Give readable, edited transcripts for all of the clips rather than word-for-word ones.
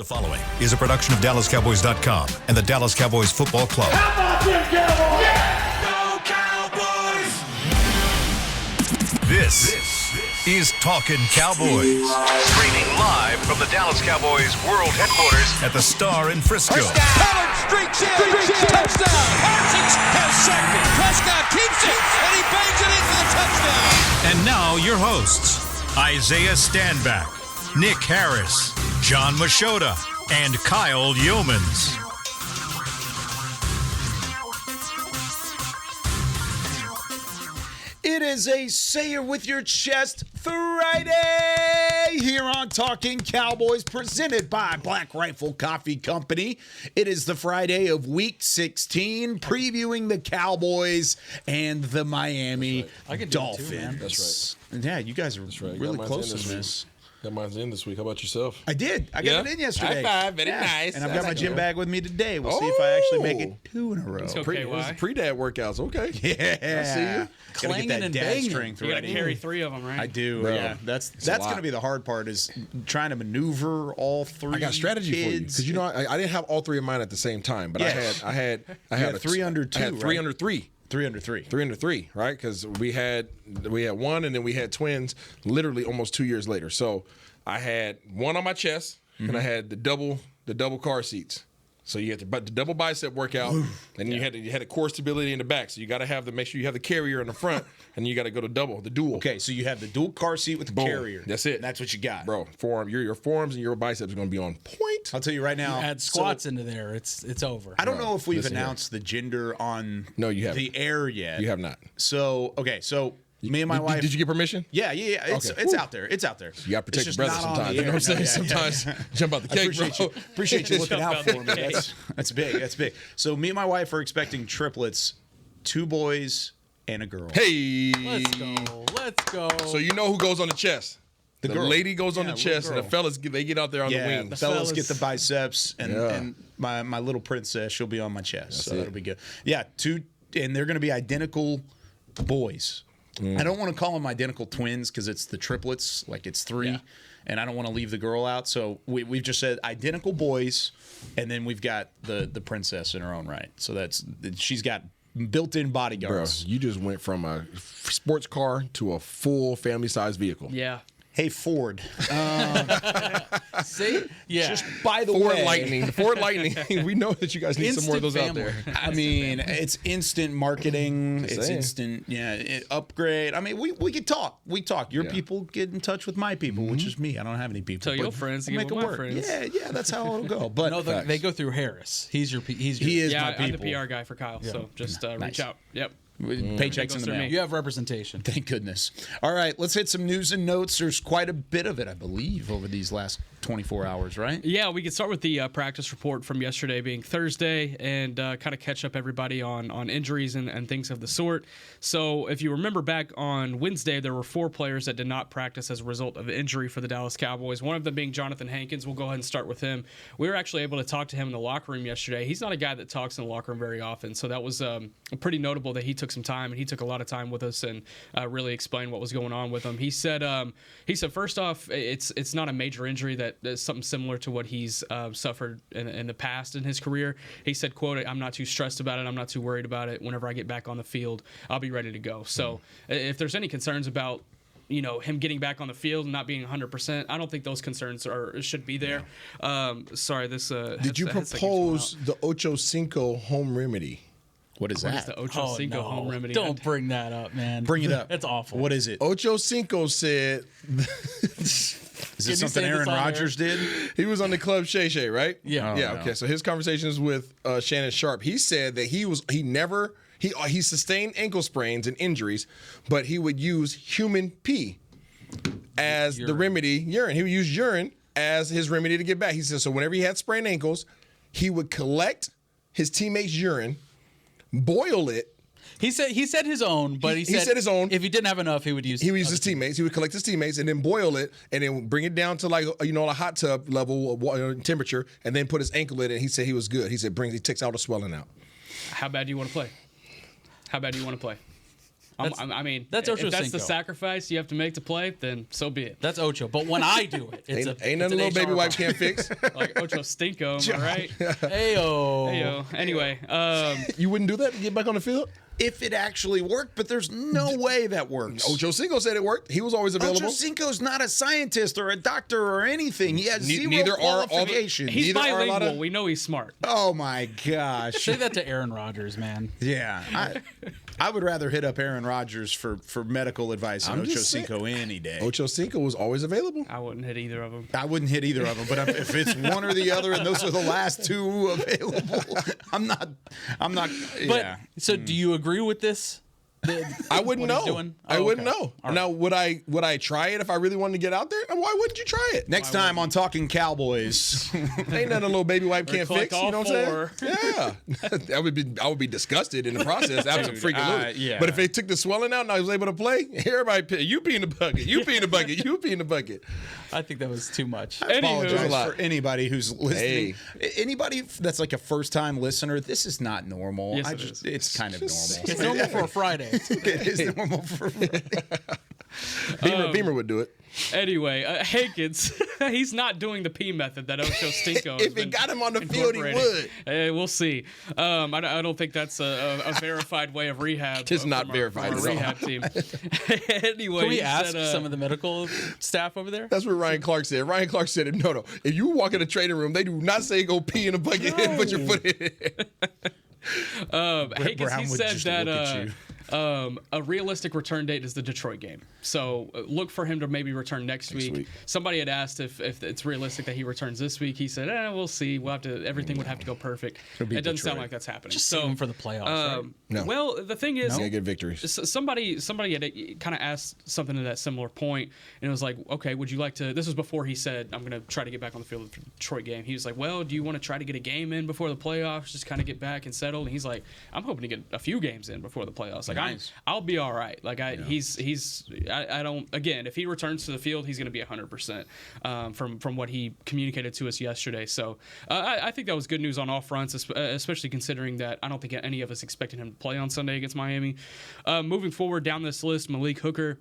The following is a production of DallasCowboys.com and the Dallas Cowboys Football Club. How about them Cowboys? Yeah! Go Cowboys! This is Talkin Cowboys. Streaming live from the Dallas Cowboys World Headquarters at the Star in Frisco. Pollard streaks in. Touchdown. Parsons has sacked it. Prescott keeps it, and he bangs it in for the touchdown. And now your hosts, Isaiah Stanback, Nick Harris, John Machota, and Kyle Yeomans. It is a Say It With Your Chest Friday here on Talkin Cowboys, presented by Black Rifle Coffee Company. It is the Friday of Week 16, previewing the Cowboys and the Miami Dolphins. Too, man. That's right. Yeah, you guys are really close on this. Got mine in this week. How about yourself? I did. I got it in yesterday. High five. Very nice. And I've got my gym bag with me today. We'll see if I actually make it 2 in a row. Pre-dad workouts. Okay. Yeah. I see you. Gotta get that dad strength You got to ready. carry 3 of them, right? I do. Bro, Yeah. That's going to be the hard part is trying to maneuver all 3 I got strategy kids. for you because I didn't have all 3 of mine at the same time, but Yes. I had 3 under 2. I had 3 under 3. 3 under 3. 3 under 3, right? Because we had one, and then we had twins literally almost 2 years later. So I had one on my chest, and I had the double car seats. So you had the double bicep workout, and then you had a core stability in the back. So you got to make sure you have the carrier in the front, and you got to go to the dual. Okay, so you have the dual car seat with the Boom. carrier. That's it. And that's what you got. Bro, your forearms and your biceps are going to be on point. I'll tell you right now. Add squats into there. It's over. I don't know if we've listen here. announced the gender on You haven't. the air yet. You have not. So, me and my wife. Did you get permission? Yeah. It's out there. It's out there. You got to protect It's your just brother not on sometimes. the You know what I'm air. saying? No, yeah, Sometimes jump out the cake, Appreciate you looking out for me. cake. That's big. That's big. So me and my wife are expecting triplets, 2 boys and a girl. Hey. Let's go. So you know who goes on the chest? The girl. lady goes on Yeah, the chest, little and the fellas they get out there on the wings. The fellas get the biceps, and, Yeah. and my little princess, she'll be on my chest. So it. that'll be good. Yeah, 2, and they're going to be identical boys. I don't want to call them identical twins because it's the triplets, like it's 3, and I don't want to leave the girl out. So we've just said identical boys, and then we've got the princess in her own right. So she's got built-in Bro, bodyguards. you just went from a sports car to a full family-sized vehicle. Yeah. Hey, Ford. See? Yeah. Just by the Ford way, Lightning. The Ford Lightning. We know that you guys need some more of those Instant out there. I mean, it's instant marketing. It's saying. instant, upgrade. I mean, we could talk. We talk. Your Yeah. people get in touch with my people, which is me. I don't have any people. Tell your but friends to we'll get make with it my work. friends. Yeah, that's how it'll go. But No, they go through Harris. He's your. he is yeah, my I'm the people. PR guy for Kyle, so just Nice. reach out. Yep. Paychecks in the through mail. me. You have representation. Thank goodness. All right, let's hit some news and notes. There's quite a bit of it, I believe, over these last 24 hours, right? Yeah, we could start with the practice report from yesterday being Thursday and kind of catch up everybody on injuries and things of the sort. So if you remember back on Wednesday, there were 4 players that did not practice as a result of injury for the Dallas Cowboys. One of them being Jonathan Hankins. We'll go ahead and start with him. We were actually able to talk to him in the locker room yesterday. He's not a guy that talks in the locker room very often, so that was pretty notable that he took some time, and he took a lot of time with us and really explained what was going on with him. He said first off, it's not a major injury that is something similar to what he's suffered in the past in his career. He said, quote, "I'm not too stressed about it. I'm not too worried about it. Whenever I get back on the field, I'll be ready to go." So if there's any concerns about him getting back on the field and not being 100%, I don't think those concerns should be there. Sorry, this. Did you propose the Ocho Cinco home remedy? What is What that? is the Ocho Cinco home remedy? Don't bring that up, man. Bring it up. That's awful. What is it? Ocho Cinco said Is you it something say this Aaron on Rodgers did? he was on the Club Shay Shay, right? Yeah. Yeah. no. Okay. So his conversations with Shannon Sharp, he said that he sustained ankle sprains and injuries, but he would use human pee as the remedy. Urine. He would use urine as his remedy to get back. He said so. Whenever he had sprained ankles, he would collect his teammates' urine, boil it. He said his own, but he said his own. If he didn't have enough, he would use. He would use his teammates. He would collect his teammates and then boil it and then bring it down to a hot tub level of temperature and then put his ankle in it. He said he was good. He said he takes all the swelling out. How bad do you want to play? I mean, that's if Ocho that's the Cinco. sacrifice you have to make to play, then so be it. That's Ocho. But when I do it, it's Ain't it's nothing an little baby HR wipe problem. can't fix. Like Ocho Stinko, am I right? Heyo. Heyo. Anyway, You wouldn't do that to get back on the field? If it actually worked, but there's no way that works. Ocho Cinco said it worked. He was always available. Ocho Cinco's not a scientist or a doctor or anything. He has zero neither are all the- qualifications. he's neither are a lot bilingual. of- We know he's smart. Oh my gosh. Say that to Aaron Rodgers, man. Yeah. I would rather hit up Aaron Rodgers for medical advice than I'm Ocho just saying. Cinco any day. Ocho Cinco was always available. I wouldn't hit either of them. I wouldn't hit either of them, but if it's one or the other and those are the last two available, I'm not But yeah. so, do you agree with this? I wouldn't What he's know. doing? I Oh, wouldn't okay. know. All right. Now, would I try it if I really wanted to get out there? And why wouldn't you try it? Next time on Talking Cowboys. Ain't nothing a little baby wipe can't collect fix. You all know what I'm saying? Yeah, I would be disgusted in the process. Absolutely. yeah. But if they took the swelling out and I was able to play, everybody, you pee in the bucket, you pee in the bucket, you pee in the bucket. I think that was too much. Apologize a Apologize lot. for anybody who's listening. Anybody that's like a first-time listener, this is not normal. Yes, it is. It's kind of normal. It's normal for a Friday. It is normal for Beamer would do it. Anyway, Hankins, he's not doing the P method that Ocho Stinko has If it been got him on the field, he incorporating. would. We'll see. I don't think that's a verified way of rehab. It's not from verified our at all. rehab team. Anyway, Can we he ask said, some of the medical staff over there? That's what Ryan Clark said. Ryan Clark said, no. If you walk in the training room, they do not say go pee in a bucket and put your foot in it. Hankins, Brown he would said just that look at you. a realistic return date is the Detroit game. So look for him to maybe return next week. Somebody had asked if it's realistic that he returns this week. He said, we'll see. We'll have to. Everything would have to go perfect. It doesn't sound Detroit. like that's happening. Just save him for the playoffs. Right? No. Well, the thing is, You gotta get victories. somebody had kind of asked something to that similar point, and it was like, okay, would you like to? This was before he said, I'm going to try to get back on the field for the Detroit game. He was like, well, do you want to try to get a game in before the playoffs, just kind of get back and settled? And he's like, I'm hoping to get a few games in before the playoffs. Like, Nice. I'll be all right. Like, I don't. Again, if he returns to the field, he's going to be 100% from what he communicated to us yesterday. So I think that was good news on all fronts, especially considering that I don't think any of us expected him to play on Sunday against Miami. Moving forward down this list, Malik Hooker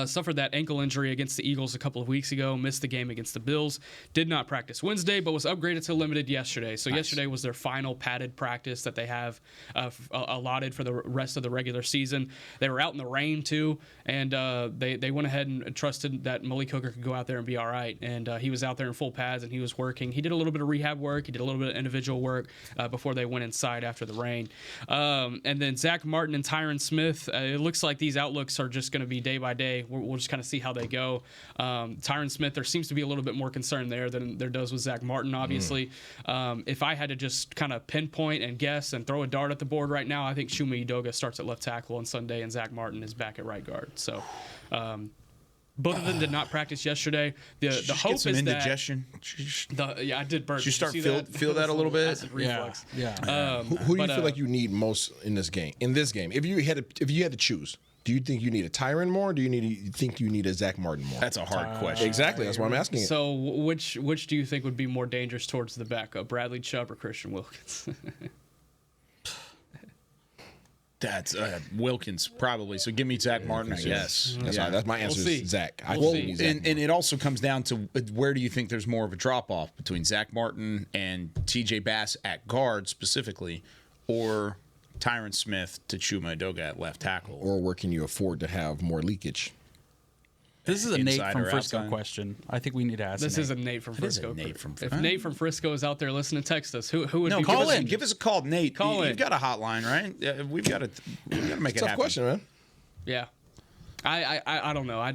suffered that ankle injury against the Eagles a couple of weeks ago, missed the game against the Bills, did not practice Wednesday, but was upgraded to limited yesterday. So yesterday was their final padded practice that they have allotted for the rest of the regular season. They were out in the rain too, and they went ahead and trusted that Malik Hooker could go out there and be all right. And he was out there in full pads and he was working. He did a little bit of rehab work. He did a little bit of individual work before they went inside after the rain. And then Zach Martin and Tyron Smith, it looks like these outlooks are just going to be day by day. We'll just kind of see how they go. Tyron Smith, there seems to be a little bit more concern there than there does with Zach Martin, obviously. If I had to just kind of pinpoint and guess and throw a dart at the board right now, I think Shuma Udoga starts at left tackle on Sunday and Zach Martin is back at right guard. So both of them did not practice yesterday. The hope get some is indigestion. that I did burp. Should you Did you start see feel that a little bit? Acid reflux. Yeah. Who do you feel like you need most in this game? In this game, if you had to choose, do you think you need a Tyron more? Or do you think you need a Zach Martin more? That's a hard question. Exactly. That's why I'm asking it. So which do you think would be more dangerous towards the backup, Bradley Chubb or Christian Wilkins? That's Wilkins probably. So give me Zach Martin, I guess. That's my answer. see. Is Zach. I We'll think see. he's Zach. And it also comes down to where do you think there's more of a drop off between Zach Martin and TJ Bass at guard specifically, or Tyron Smith to Chuma Udoga at left tackle? Or where can you afford to have more leakage? This is a Nate Inside from or Frisco outside? question. I think we need to ask. This Nate. is a Nate from It is a Frisco. Nate from If Frisco. Nate from Frisco is out there listening, text us. Who would No, be call good? in. Give us a call, Nate. Call in. You've got a hotline, right? Yeah, we've got to make it Tough happen. question, man. Yeah, I don't know.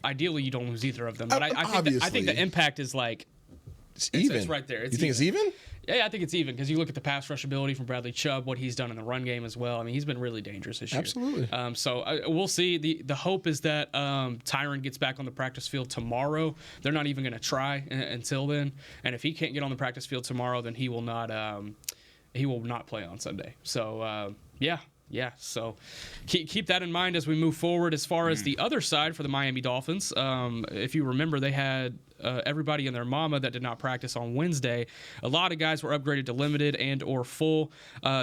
Ideally, you don't lose either of them, but I think Obviously. the impact is like It's even. It's right there. It's you think it's even? Yeah, I think it's even because you look at the pass rush ability from Bradley Chubb, what he's done in the run game as well. I mean, he's been really dangerous this year. Absolutely. So we'll see. The hope is that Tyron gets back on the practice field tomorrow. They're not even going to try until then. And if he can't get on the practice field tomorrow, then he will not play on Sunday. So yeah. So keep that in mind as we move forward. As far as the other side for the Miami Dolphins, if you remember, they had everybody and their mama that did not practice on Wednesday. A lot of guys were upgraded to limited and or full.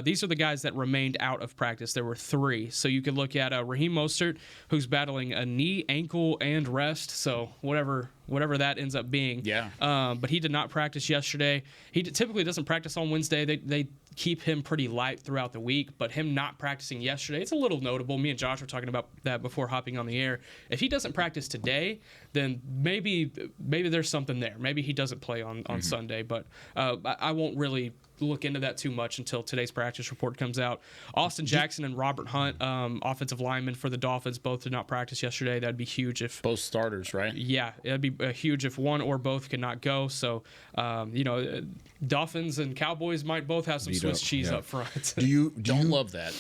These are the guys that remained out of practice. There were 3. So you could look at Raheem Mostert, who's battling a knee, ankle, and rest. So whatever that ends up being. Yeah. But he did not practice yesterday. He typically doesn't practice on Wednesday. They keep him pretty light throughout the week, but him not practicing yesterday, it's a little notable. Me and Josh were talking about that before hopping on the air. If he doesn't practice today, then maybe there's something there. Maybe he doesn't play on Sunday, but I won't really look into that too much until today's practice report comes out. Austin Jackson and Robert Hunt, offensive linemen for the Dolphins, both did not practice yesterday. That'd be huge if both starters, right? Yeah, it'd be huge if one or both could not go. So, Dolphins and Cowboys might both have some Swiss cheese up front. Do you love that?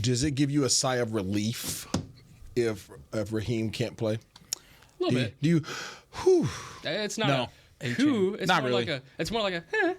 Does it give you a sigh of relief if Raheem can't play? A little bit. Do you? Whew. It's not No. a who. It's Not more really. like it's more like a.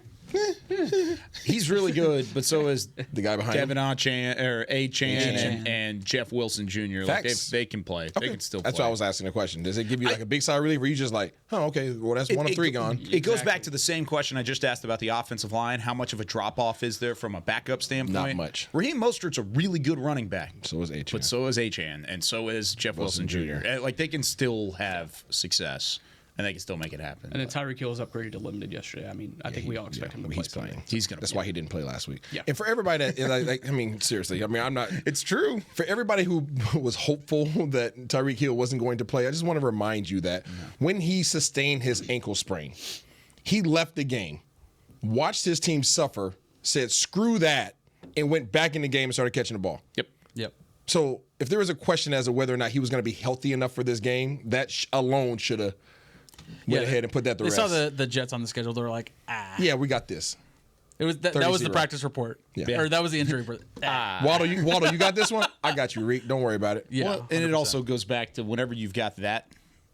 He's really good, but so is The guy behind him? Devin Achan and Jeff Wilson Jr. Like Facts. they can play. They can still play. That's why I was asking the question. Does it give you like a big sigh of relief, or you just like, oh, okay, well that's one of 3 gone? It goes back to the same question I just asked about the offensive line. How much of a drop off is there from a backup standpoint? Not much. Raheem Mostert's a really good running back. So is Achan. But so is Achan, and so is Jeff Wilson Jr. Like they can still have success, and they can still make it happen. And then Tyreek Hill was upgraded to limited yesterday. I mean, I think we all expect him to play. He's playing. He's gonna. That's why he didn't play last week. Yeah. And for everybody that, I mean, seriously, I mean, I'm not. It's true. For everybody who was hopeful that Tyreek Hill wasn't going to play, I just want to remind you that when he sustained his ankle sprain, he left the game, watched his team suffer, said screw that, and went back in the game and started catching the ball. Yep. So if there was a question as to whether or not he was going to be healthy enough for this game, that alone should have went ahead and put that to They rest. saw the Jets on the schedule. They were like, Yeah, we got this. It was that was the 30-0. practice report. Yeah. Or that was the injury report. Waddle, you got this one? I got you, Reek. Don't worry about it. Yeah. Well, and it also goes back to whenever you've got that,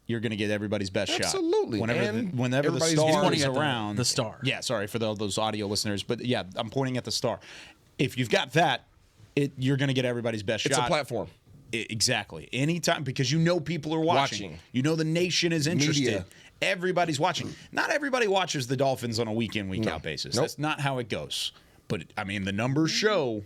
you're going to get everybody's best Absolutely. shot. And Whenever the everybody's star pointing is at around. the star. Yeah, sorry for those audio listeners. But yeah, I'm pointing at the star. If you've got that, you're going to get everybody's best It's shot. a platform. Exactly. Anytime, because you know people are watching. You know the nation is interested. Media. Everybody's watching. Not everybody watches the Dolphins on a week in, week out basis. Nope. That's not how it goes. But I mean, the numbers show.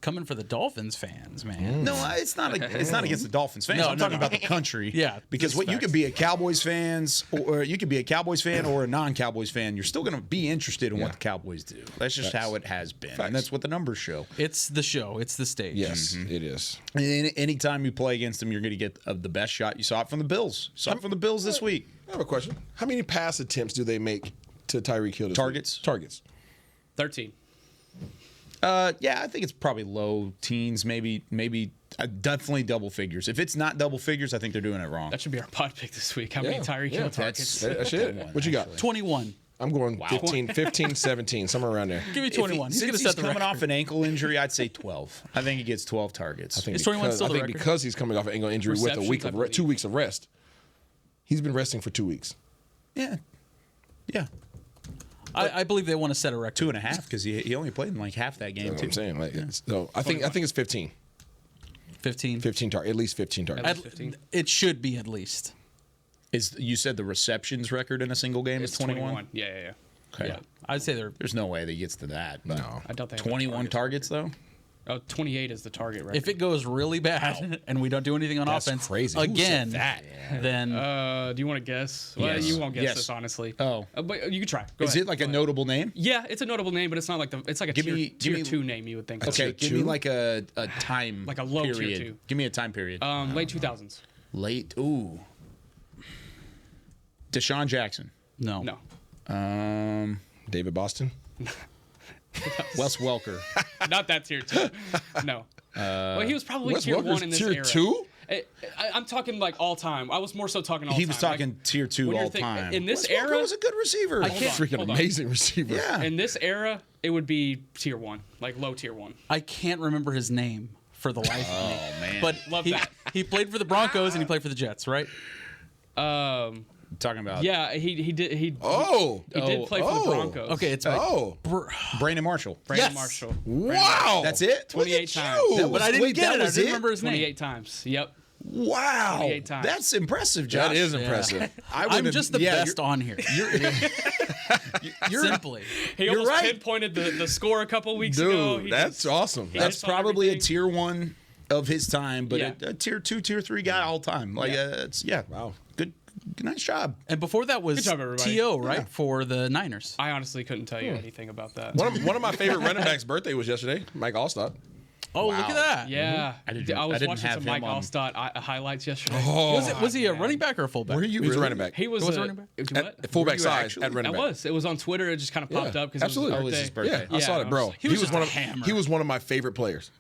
Coming for the Dolphins fans, man. No, it's not. It's not against the Dolphins fans. No, I'm no, talking no. about the country. Yeah, because this is you could facts. be a Cowboys fans, or you could be a Cowboys fan or a non-Cowboys fan. You're still going to be interested in what the Cowboys do. That's just how it has been, and that's what the numbers show. It's the show. It's the stage. Yes, it is. And anytime you play against them, you're going to get the best shot. You saw it from the Bills. Saw it from the Bills this week. I have a question. How many pass attempts do they make to Tyreek Hill this Targets? week? Targets. 13. Yeah, I think it's probably low teens, maybe definitely double figures. If it's not double figures, I think they're doing it wrong. That should be our pod pick this week. How many Tyreek Hill targets? That's it. What you got? 21. I'm going 15, 17, somewhere around there. Give me 21. He's going to Since set the coming record. off an ankle injury, I'd say 12. I think he gets 12 targets. I think Is 21 still I the think record? because he's coming off an ankle injury with a week Receptions, I of believe. 2 weeks of rest. He's been resting for 2 weeks. Yeah. I believe they want to set a record. 2.5 because he only played in like half that game That's too. what I'm saying. Like, so I think it's 15. 15. 15 targets. At least 15 targets. At least 15. It should be at least. You said the receptions record in a single game It's is 21? Yeah. Okay. Yeah. I'd say they're. There's no way that he gets to that. But No. I don't think 21 targets though. Oh, 28 is the target record. If it goes really bad and we don't do anything on That's offense crazy. Who said again, that? then do you want to guess? Well, Yes. you won't guess Yes. this honestly. Oh. But you can try. Go Is ahead. it like a Go ahead. notable name? Yeah, it's a notable name, but it's not like it's like a Give tier, me- tier give me- 2 name you would think. Okay, tier give me two? like a time Like a low tier period. two. Give me a time period. Late 2000s. Late. Ooh. Deshaun Jackson. no. No. David Boston. Wes Welker. Not that tier 2. No. Well, he was probably Wes tier Welker's 1 in this tier era. 2? I'm talking like all time. I was more so talking all He time. was talking Like, tier 2 when you're all think- time. In this Wes Welker era, was a good receiver. Freaking hold on. amazing receiver. Yeah. in this era, it would be tier 1, like low tier 1. I can't remember his name for the life of me. Oh man. But Love he, that. he played for the Broncos and he played for the Jets, right? talking about Yeah, he did. He Oh. did play for the Broncos. Okay, it's Oh. Brandon Marshall. Brandon Yes. Marshall. Wow. That's it. 28 Look at times. you. but I didn't wait, get that it. I was didn't it? remember his name. 28 times. Yep. Wow. 28 times. That's impressive, Josh. That is impressive. I'm just the best on here. You're Simply. He You're almost right. pinpointed the score a couple weeks ago. Dude, He that's just- awesome. he That's hits on probably a everything. tier 1 of his time, but Yeah. a tier 2, tier 3 guy all time. Like it's Wow. good, nice job. And before that was Good job, everybody. T.O., right? For the Niners. I honestly couldn't tell you anything about that. One of my favorite running backs' birthday was yesterday. Mike Allstott. Oh, look at that. Yeah, I didn't- I was I didn't watching have some Mike him on. Allstott highlights yesterday. Was he a running back or a fullback? Were you He was a really? running back. He was Was a running back? What? At fullback Were you size actually? at running It back. was on Twitter. It just kind of popped up because absolutely. it Oh, was it's his his birthday. birthday. Yeah, I saw Yeah, it, bro. I was- He was was just one a of hammer. He was one of my favorite players.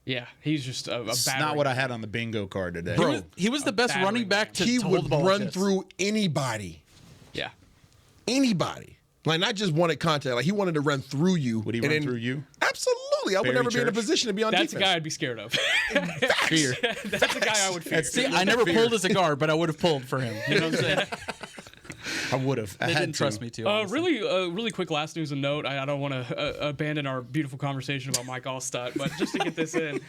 Yeah, he's just a It's battering. not what I had on the bingo card today. Bro. He was the best battering running back to, He to hold the would ball like run this. through anybody. Yeah, Anybody. Like, not just one at contact. Like, he wanted to run through you. Would he and run then- through you? Absolutely. I would Barry never be in a Church? position to be on that's a defense. guy I'd be scared of. Fear. That's a guy I would fear. See, I never pulled as a guard, but I would have pulled for him. You know what I'm saying? I would have. They didn't trust me to. honestly. Really quick last news and note. I don't want to abandon our beautiful conversation about Mike Allstott, but just to get this in,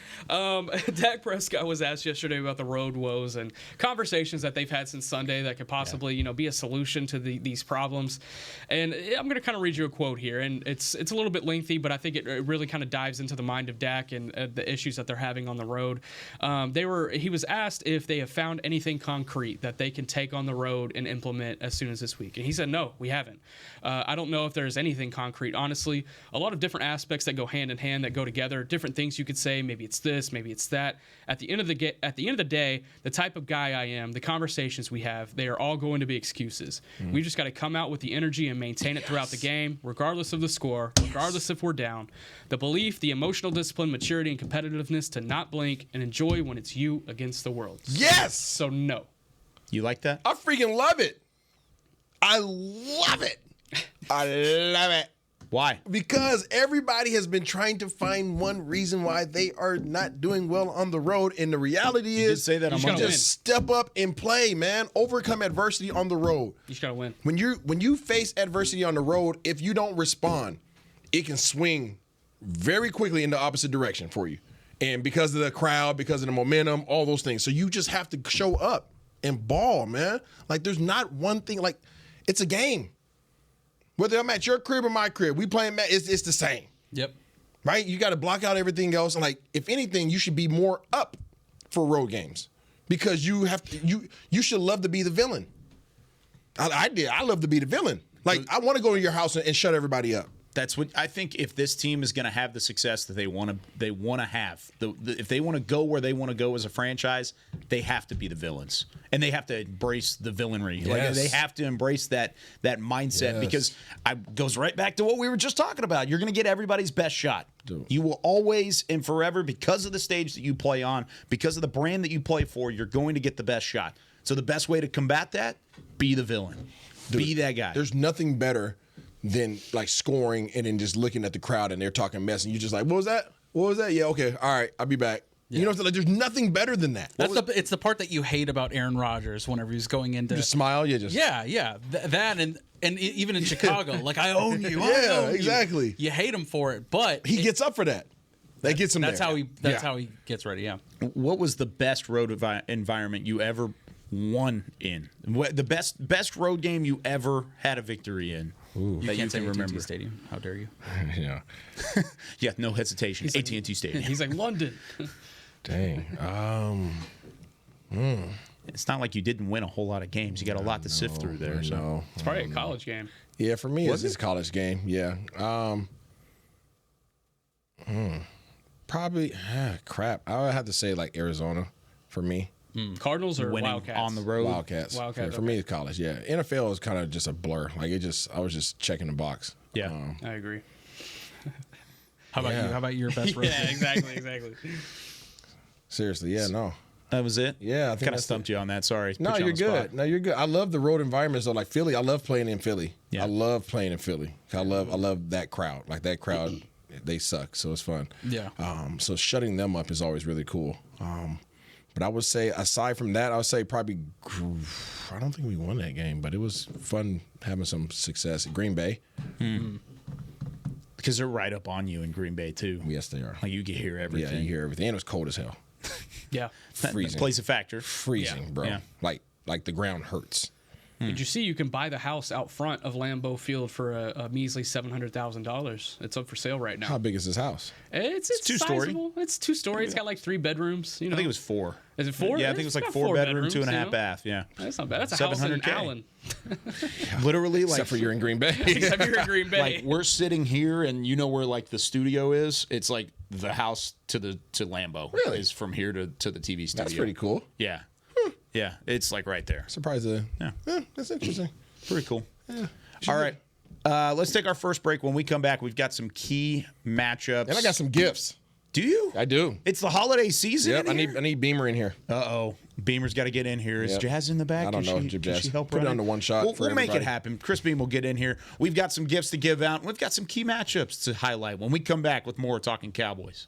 Dak Prescott was asked yesterday about the road woes and conversations that they've had since Sunday that could possibly, be a solution to these problems. And I'm going to kind of read you a quote here, and it's a little bit lengthy, but I think it really kind of dives into the mind of Dak and the issues that they're having on the road. He was asked if they have found anything concrete that they can take on the road and implement as soon as this week. And he said, no, we haven't. I don't know if there's anything concrete. Honestly, a lot of different aspects that go hand in hand, that go together, different things you could say. Maybe it's this, maybe it's that. At the end of the day, the type of guy I am, the conversations we have, they are all going to be excuses. We just got to come out with the energy and maintain it throughout the game, regardless of the score, regardless if we're down. The belief, the emotional discipline, maturity, and competitiveness to not blink and enjoy when it's you against the world. Yes. So no. You like that? I freaking love it. I love it. I love it. Why? Because everybody has been trying to find one reason why they are not doing well on the road. And the reality did is, say that on just gotta Monday. just step up and play, man. Overcome adversity on the road. You just got to win. When you face adversity on the road, if you don't respond, it can swing very quickly in the opposite direction for you. And because of the crowd, because of the momentum, all those things. So you just have to show up and ball, man. Like, there's not one thing. Like, it's a game. Whether I'm at your crib or my crib, we playing, it's the same. Yep. Right? You got to block out everything else. And, like, if anything, you should be more up for road games because you have to, you should love to be the villain. I did. I love to be the villain. Like, I want to go to your house and shut everybody up. That's what I think. If this team is going to have the success that they want to have, if they want to go where they want to go as a franchise, they have to be the villains, and they have to embrace the villainry. Like, Yes. they have to embrace that mindset Yes. because it goes right back to what we were just talking about. You're going to get everybody's best shot. You will always and forever, because of the stage that you play on, because of the brand that you play for, you're going to get the best shot. So the best way to combat that, be the villain, be that guy. There's nothing better than like scoring and then just looking at the crowd and they're talking mess and you just like, what was that? What was that? Yeah, okay, all right, I'll be back. You know what I'm saying? Like, there's nothing better than that. It's the part that you hate about Aaron Rodgers whenever he's going into. Just smile, you just That and even in Chicago, like, I own you. I Yeah, own you. exactly. You hate him for it, but he gets up for that. That gets him. that's there. how he gets ready. Yeah. What was the best road environment you ever won in? The best road game you ever had a victory in? That you Can't say can AT&T remember. Stadium. How dare you? Yeah. Yeah, no hesitation. AT&T Stadium. He's like, London. Dang. It's not like you didn't win a whole lot of games. You got a lot to sift through there. So. No. It's probably a college game. Yeah, for me, it's a college game. Yeah. Probably. Crap. I would have to say like Arizona for me. Cardinals or Winning Wildcats? on the road. Wildcats. Wildcats, Yeah, for me, it's college. Yeah. NFL is kind of just a blur. Like, I was just checking the box. Yeah. I agree. How about Yeah. you? How about your best road? Yeah, exactly. Seriously. Yeah. No. That was it? Yeah, I think Kind of that's stumped you on that. Sorry. No, Put you on you're the spot. good. No, you're good. I love the road environments though. Like Philly, I love playing in Philly. Yeah. I love playing in Philly. I love that crowd. Like that crowd, they suck, so it's fun. Yeah. So shutting them up is always really cool. But I would say aside from that, I would say probably I don't think we won that game, but it was fun having some success at Green Bay. Because they're right up on you in Green Bay, too. Yes, they are. Like, you can hear Yeah, everything. you hear everything. And it was cold as hell. Yeah. That Freezing. plays a factor. Freezing, bro. Yeah. Like the ground hurts. Did you see you can buy the house out front of Lambeau Field for a measly $700,000? It's up for sale right now. How big is this house? It's two-story. sizable. It's 2-story. It's got like 3 bedrooms. You know, I think it was 4. Is it 4? Yeah, I think it was like got 4 bedroom, bedrooms, 2.5 bath. Yeah, That's not bad. That's a house in 700K. Allen. Literally, like Except for you're in Green Bay. Except you're in Green Bay. like we're sitting here, and you know where like the studio is. It's like the house to Lambeau. Really? Is from here to the TV studio. That's pretty cool. Yeah, yeah, it's like right there. Surprised. Yeah. That's interesting. Pretty cool. Yeah. All right. Let's take our first break. When we come back, we've got some key matchups. And I got some gifts. Do you? I do. It's the holiday season. Yep. I need Beamer in here. Uh-oh. Beamer's got to get in here. Is Yep. Jazz in the back? I don't know. Can Jazz. she help Put it run on to one shot for We'll make it everybody. happen. Chris Beam will get in here. We've got some gifts to give out. We've got some key matchups to highlight when we come back with more Talking Cowboys.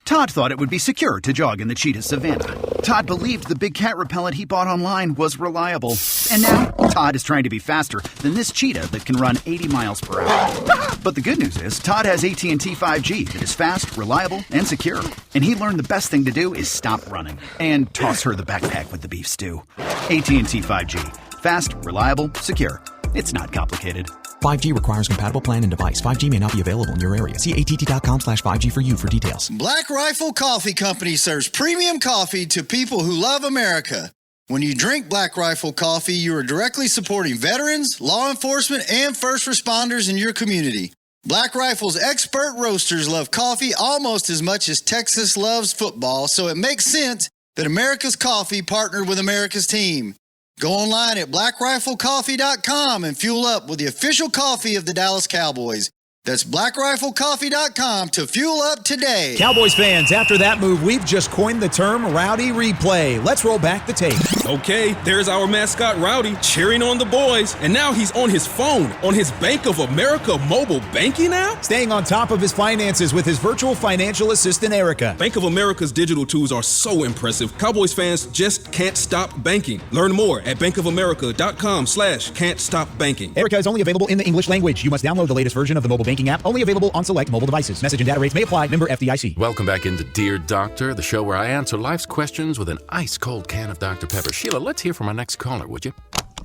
Todd thought it would be secure to jog in the cheetah savanna. Todd believed the big cat repellent he bought online was reliable. And now, Todd is trying to be faster than this cheetah that can run 80 miles per hour. But the good news is, Todd has AT&T 5G that is fast, reliable, and secure. And he learned the best thing to do is stop running and toss her the backpack with the beef stew. AT&T 5G. Fast, reliable, secure. It's not complicated. 5G requires compatible plan and device. 5G may not be available in your area. See att.com/5G for you for details. Black Rifle Coffee Company serves premium coffee to people who love America. When you drink Black Rifle coffee, you are directly supporting veterans, law enforcement, and first responders in your community. Black Rifle's expert roasters love coffee almost as much as Texas loves football, so it makes sense that America's Coffee partnered with America's team. Go online at blackriflecoffee.com and fuel up with the official coffee of the Dallas Cowboys. That's blackriflecoffee.com to fuel up today. Cowboys fans, after that move, we've just coined the term Rowdy Replay. Let's roll back the tape. Okay, there's our mascot Rowdy cheering on the boys, and now he's on his phone, on his Bank of America mobile banking app? Staying on top of his finances with his virtual financial assistant, Erica. Bank of America's digital tools are so impressive, Cowboys fans just can't stop banking. Learn more at bankofamerica.com/can't-stop-banking. Erica is only available in the English language. You must download the latest version of the mobile banking app, only available on select mobile devices. Message and data rates may apply. Member FDIC. Welcome back into Dear Doctor, the show where I answer life's questions with an ice-cold can of Dr. Pepper. Sheila, let's hear from our next caller, would you?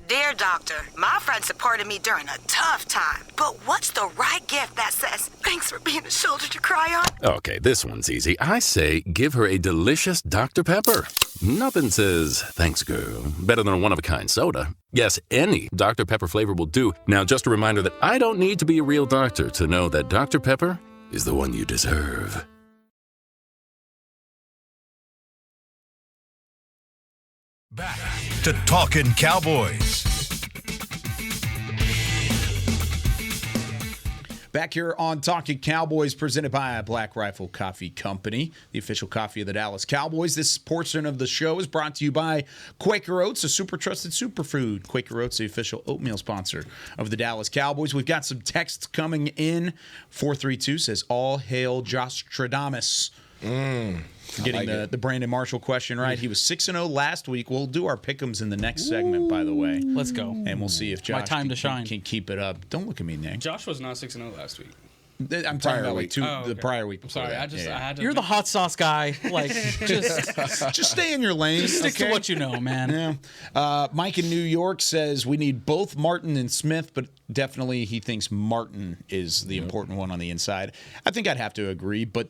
Dear Doctor, my friend supported me during a tough time, but what's the right gift that says, thanks for being a shoulder to cry on? Okay, this one's easy. I say give her a delicious Dr. Pepper. Nothing says, thanks, girl, better than a one-of-a-kind soda. Yes, any Dr. Pepper flavor will do. Now, just a reminder that I don't need to be a real doctor to know that Dr. Pepper is the one you deserve. Back to Talkin Cowboys. Back here on Talking Cowboys, presented by Black Rifle Coffee Company, the official coffee of the Dallas Cowboys. This portion of the show is brought to you by Quaker Oats, a super trusted superfood. Quaker Oats, the official oatmeal sponsor of the Dallas Cowboys. We've got some texts coming in. 432 says, all hail Jostradamus. Getting the Brandon Marshall question right. He was 6-0 last week. We'll do our pick'ems in the next segment, by the way. Let's go. And we'll see if Josh My time to shine. can keep it up. Don't look at me, Nick. Josh was not 6-0 last week. I'm talking about like the prior week. I'm sorry. before that. I had to. You're the hot sauce guy. Like, just stay in your lane. Stick to what you know, man. Yeah. Mike in New York says we need both Martin and Smith, but definitely he thinks Martin is the important one on the inside. I think I'd have to agree, but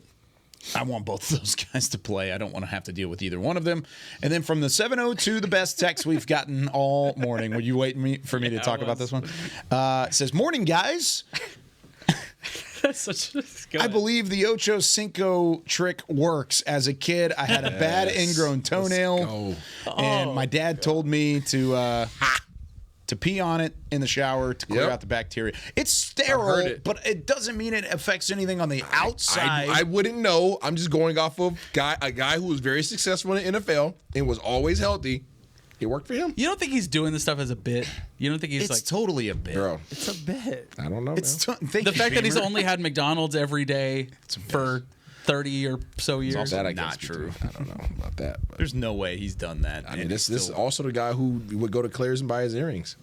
I want both of those guys to play. I don't want to have to deal with either one of them. And then from the 702, the best text we've gotten all morning. Were you waiting for me to talk about this one? It says, morning, guys. That's such a I believe the Ocho Cinco trick works. As a kid, I had a bad ingrown toenail, and my dad told me to pee on it in the shower to clear out the bacteria. It's sterile, but it doesn't mean it affects anything on the outside. I wouldn't know. I'm just going off of a guy who was very successful in the NFL and was always healthy. It worked for him. You don't think he's doing this stuff as a bit? You don't think he's It's totally a bit. Bro, It's a bit. I don't know. It's man. The fact that he's only had McDonald's every day for 30 or so years. also that I not guess true. I don't know about that. But. There's no way he's done that. I mean, and this he's is still- also the guy who would go to Claire's and buy his earrings.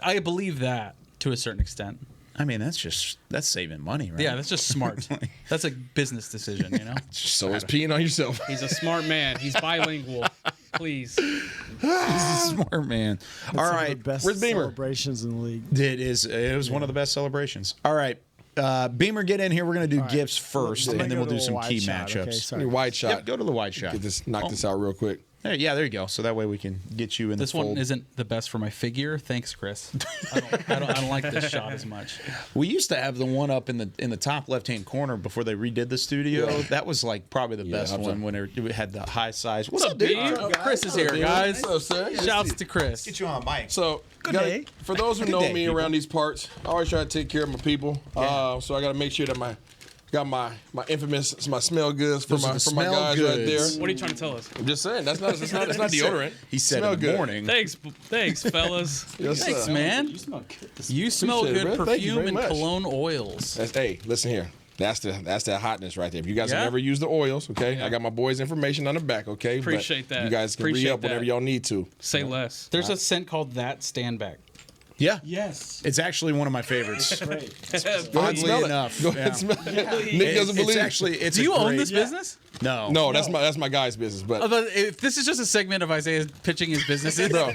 I believe that to a certain extent. I mean, that's saving money, right? Yeah, that's just smart. That's a business decision, you know? So it's peeing on yourself. He's a smart man. He's bilingual. Please. He's a smart man. That's All one of right. the best Where's Beamer? celebrations in the league. It was one of the best celebrations. All right. Beamer, get in here. We're going to do gifts first, and then we'll do some key matchups. Your wide shot. Yep, go to the wide shot. Knock this out real quick. There you go. So that way we can get you in this the fold. one isn't the best for my figure. Thanks, Chris. I don't like this shot as much. We used to have the one up in the top left-hand corner before they redid the studio. Yeah. That was like probably the best one when it had the high size. What's up, dude? Chris is here, guys. What's up, sir? Shouts to Chris. Get you on mic. So, for those who know me around these parts, I always try to take care of my people. Yeah. So I got to make sure that got my infamous my smell goods for my guys right there. What are you trying to tell us? I'm just saying that's not deodorant. He said smell in the good. morning. Thanks, fellas. Yes, thanks, sir. man. You smell good perfume and much. cologne oils. Hey, listen here. That's that hotness right there. If you guys have never used the oils, okay, I got my boys' information on the back, okay. Appreciate that. You guys can re-up whenever y'all need to. Say less. There's a scent called That Stand Back. Yeah. Yes. It's actually one of my favorites. Go ahead, smell enough. Go ahead, smell it. Nick doesn't believe. Do you own this business? No, that's my guy's business. But if this is just a segment of Isaiah pitching his businesses, bro.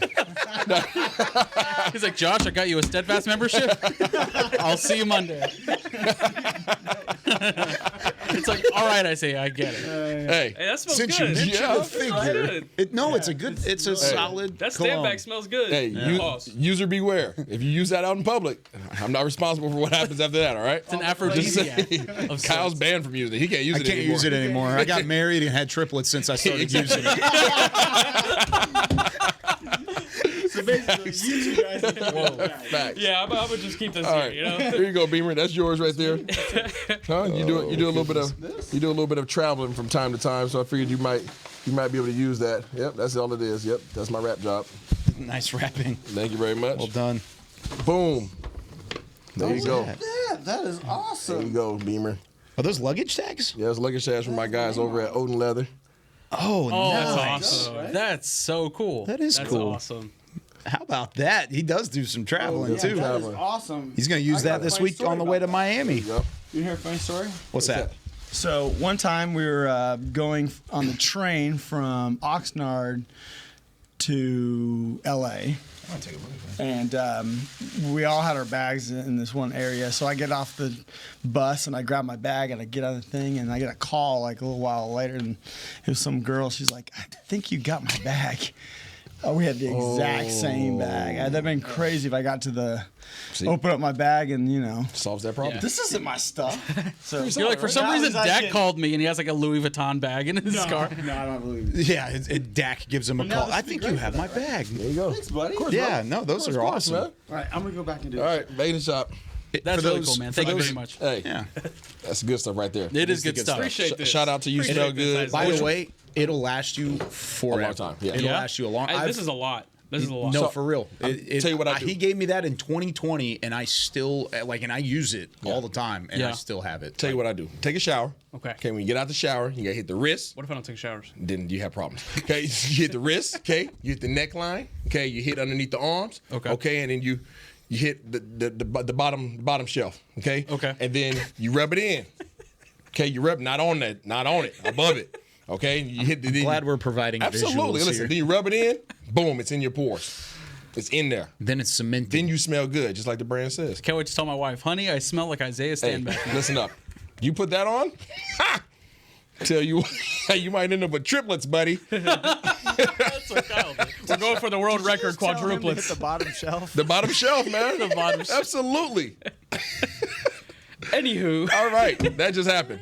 He's like, Josh, I got you a Steadfast membership. I'll see you Monday. It's like, all right, Isaiah, I get it. Hey, that smells since good. you mentioned the figure, it's a good, it's a solid. That cologne. standback smells good. Hey, user beware. If you use that out in public, I'm not responsible for what happens after that. All right, it's an aphrodisiac. Kyle's banned from using it. He can't use it anymore. I can't use it anymore. I got married and had triplets since I started using it. So basically, you two guys. Facts. Yeah, I'm gonna just keep this All here. right. You know. There you go, Beamer. That's yours right there. Huh? You do a little bit of traveling from time to time, so I figured you might be able to use that. Yep, that's all it is. Yep, that's my wrap job. Nice wrapping. Thank you very much. Well done. Boom. There you go. Yeah, that is awesome. There you go, Beamer. Are those luggage tags? Yeah, those luggage tags from my guys over at Odin Leather. Oh, That's nice. awesome. Right? That's so cool. That's cool. Awesome. How about that? He does do some traveling too. That is awesome. He's going to use that this week on the way to Miami. Yep. You hear a funny story? What's that? So one time we were going on the train from Oxnard to L.A. And we all had our bags in this one area. So I get off the bus and I grab my bag and I get on the thing and I get a call like a little while later and it was some girl. She's like, I think you got my bag. Oh, we had the exact same bag. That'd have been crazy if I got to open up my bag and, solves that problem. Yeah. This isn't my stuff. So You're like, for some reason, Dak called me and he has like a Louis Vuitton bag in his car. No, I don't believe it. Yeah, Dak gives him a call. I think you have my bag. There you go. Thanks, buddy. Yeah, no, those are awesome. Man. All right, I'm going to go back and do All it. right, Vegas shop. That's really cool, man. Thank you very much. Hey, Yeah. that's good stuff right there. It is good stuff. Appreciate this. Shout out to you, Smell Good. By the way, it'll last you forever. A long time, yeah. It'll Yeah? last you a long time. This is a lot. This is a lot. No, So, for real. tell you what I do. He gave me that in 2020, and I still and I use it all the time, and I Yeah. still have it. Tell you what I do. Take a shower. Okay. Okay, when you get out the shower, you gotta hit the wrist. What if I don't take showers? Then you have problems. Okay, you hit the wrist. Okay, you hit the neckline. Okay, you hit underneath the arms. Okay. Okay, and then you hit the bottom shelf. Okay. Okay. And then you rub it in. Okay, you rub not on it, above it. Okay, you hit the. Glad we're providing absolutely. visuals Listen, here. then you rub it in. Boom, it's in your pores. It's in there. Then it's cemented. Then you smell good, just like the brand says. Can't wait to tell my wife, honey, I smell like Isaiah Hey, Standback. listen up. You put that on, tell you, you might end up with triplets, buddy. That's what Kyle did. We're going for the world record Hit quadruplets. the bottom shelf. The bottom shelf, man. The bottom shelf. Absolutely. Anywho. All right, that just happened.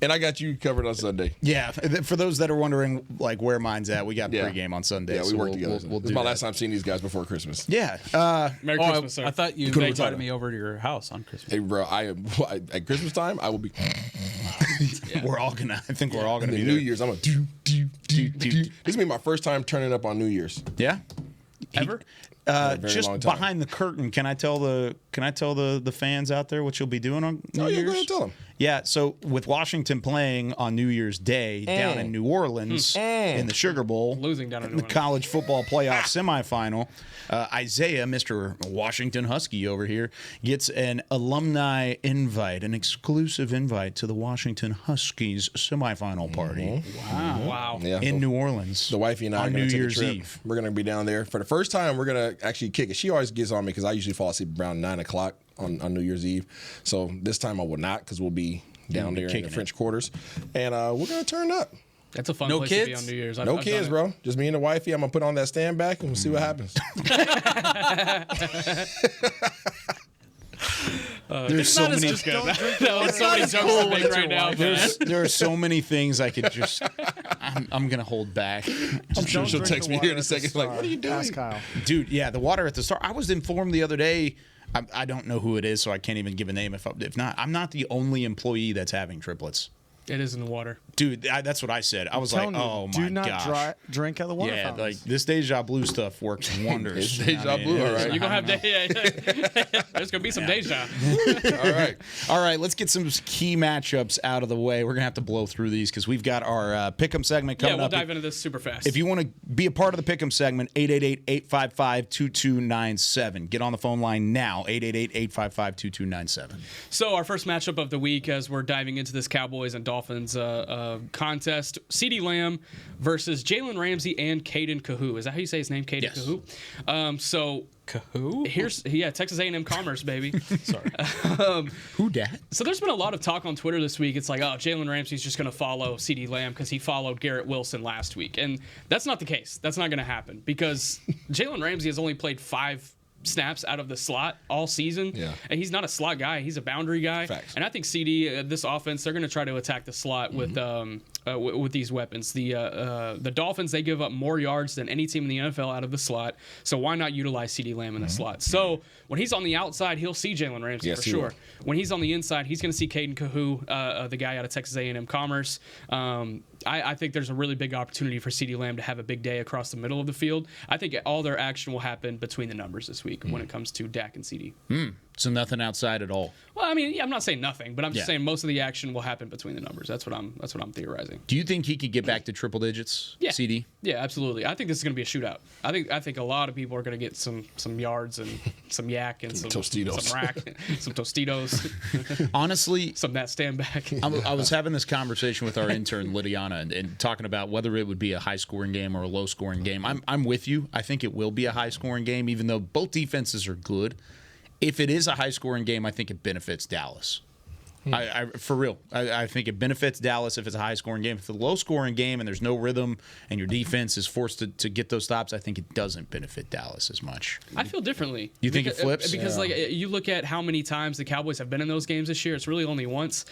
And I got you covered on Sunday. Yeah, for those that are wondering, like where mine's at, we got Yeah. pregame on Sunday. Yeah, we so work together. We'll This do is my that. last time seeing these guys before Christmas. Yeah. Merry Oh, Christmas, sir. I thought you Couldn't invited retire. me over to your house on Christmas. Hey, bro, at Christmas time, I will be. We're all gonna. I think we're all gonna And be then New there. Year's, I'm going to do. This is gonna be my first time turning up on New Year's. Yeah. Ever? very Just long time. behind the curtain, can I tell the Can I tell the fans out there what you'll be doing on New Year's? Go ahead, tell them. Yeah, so with Washington playing on New Year's Day down in New Orleans in the Sugar Bowl, losing down in New the Orleans. college football playoff semifinal, Isaiah, Mr. Washington Husky over here, gets an alumni invite, an exclusive invite to the Washington Huskies semifinal party. Wow. Yeah. In New Orleans. The wifey and I are on going New to take Year's a trip. Eve. We're going to be down there for the first time. We're going to actually kick it. She always gets on me because I usually fall asleep around 9 o'clock on New Year's Eve. So this time I will not because we'll be down there in the French Quarters, and we're going to turn up. That's a fun No place kids? to be on New Year's. No kids, bro. Just me and the wifey. I'm going to put on that stand back and we'll see what happens. There's so many. There are so many things I could just. I'm gonna hold back. I'm sure she'll text me here in a second. Like, what are you doing, Ask Kyle. Dude? Yeah, the water at the start. I was informed the other day. I don't know who it is, so I can't even give a name. If not, I'm not the only employee that's having triplets. It is in the water. Dude, that's what I said. I was like, Telling you, oh my do not gosh. drink at the water Yeah, fountains. like this Deja Blue stuff works wonders. It's Deja Blue, all right. You're going to have there's going to be some deja. All right. Let's get some key matchups out of the way. We're going to have to blow through these because we've got our Pick'em segment coming Yeah, we'll up. dive into this super fast. If you want to be a part of the Pick'em segment, 888-855-2297. Get on the phone line now, 888-855-2297. So our first matchup of the week as we're diving into this Cowboys and Dolphins contest, CeeDee Lamb versus Jalen Ramsey and Caden Kahoo. Is that how you say his name, Caden Kahoo? So Kahoo? Here's Texas A&M Commerce, baby. Sorry. Who dat? So there's been a lot of talk on Twitter this week. It's like, oh, Jalen Ramsey's just going to follow CeeDee Lamb because he followed Garrett Wilson last week. And that's not the case. That's not going to happen because Jalen Ramsey has only played 5 snaps out of the slot all season. Yeah. And he's not a slot guy. He's a boundary guy. Facts. And I think CD, this offense, they're going to try to attack the slot with these weapons. The Dolphins, they give up more yards than any team in the NFL out of the slot. So why not utilize CeeDee Lamb in the slot? So when he's on the outside, he'll see Jalen Ramsey for sure. When he's on the inside, he's going to see Caden Kahoo, the guy out of Texas A&M Commerce. I think there's a really big opportunity for CeeDee Lamb to have a big day across the middle of the field. I think all their action will happen between the numbers this week when it comes to Dak and CeeDee. So nothing outside at all. Well, I mean, I'm not saying nothing, but I'm just saying most of the action will happen between the numbers. That's what I'm theorizing. Do you think he could get back to triple digits, CD? Yeah, absolutely. I think this is going to be a shootout. I think a lot of people are going to get some yards and some yak and some Tostitos. some rack, some Tostitos. Honestly, some that stand back. I was having this conversation with our intern Lydiana and talking about whether it would be a high-scoring game or a low-scoring game. I'm with you. I think it will be a high-scoring game, even though both defenses are good. If it is a high-scoring game, I think it benefits Dallas. For real. I think it benefits Dallas if it's a high-scoring game. If it's a low-scoring game and there's no rhythm and your defense is forced to get those stops, I think it doesn't benefit Dallas as much. I feel differently. You think it flips? Because like you look at how many times the Cowboys have been in those games this year, it's really only once.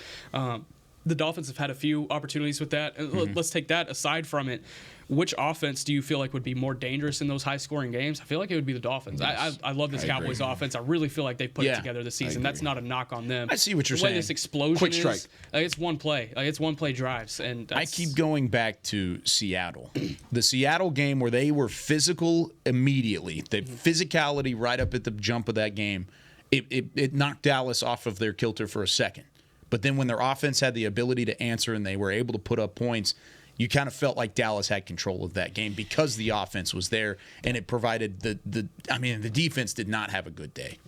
The Dolphins have had a few opportunities with that. Let's take that aside from it. Which offense do you feel like would be more dangerous in those high-scoring games? I feel like it would be the Dolphins. Yes. I love this Cowboys offense. I really feel like they've put it together this season. That's not a knock on them. I see what you're the way saying. This explosion Quick strike. is, it's one play. It's one-play drives. And I keep going back to Seattle. The Seattle game where they were physical immediately, the physicality right up at the jump of that game, it knocked Dallas off of their kilter for a second. But then when their offense had the ability to answer and they were able to put up points, you kind of felt like Dallas had control of that game because the offense was there and it provided the defense did not have a good day.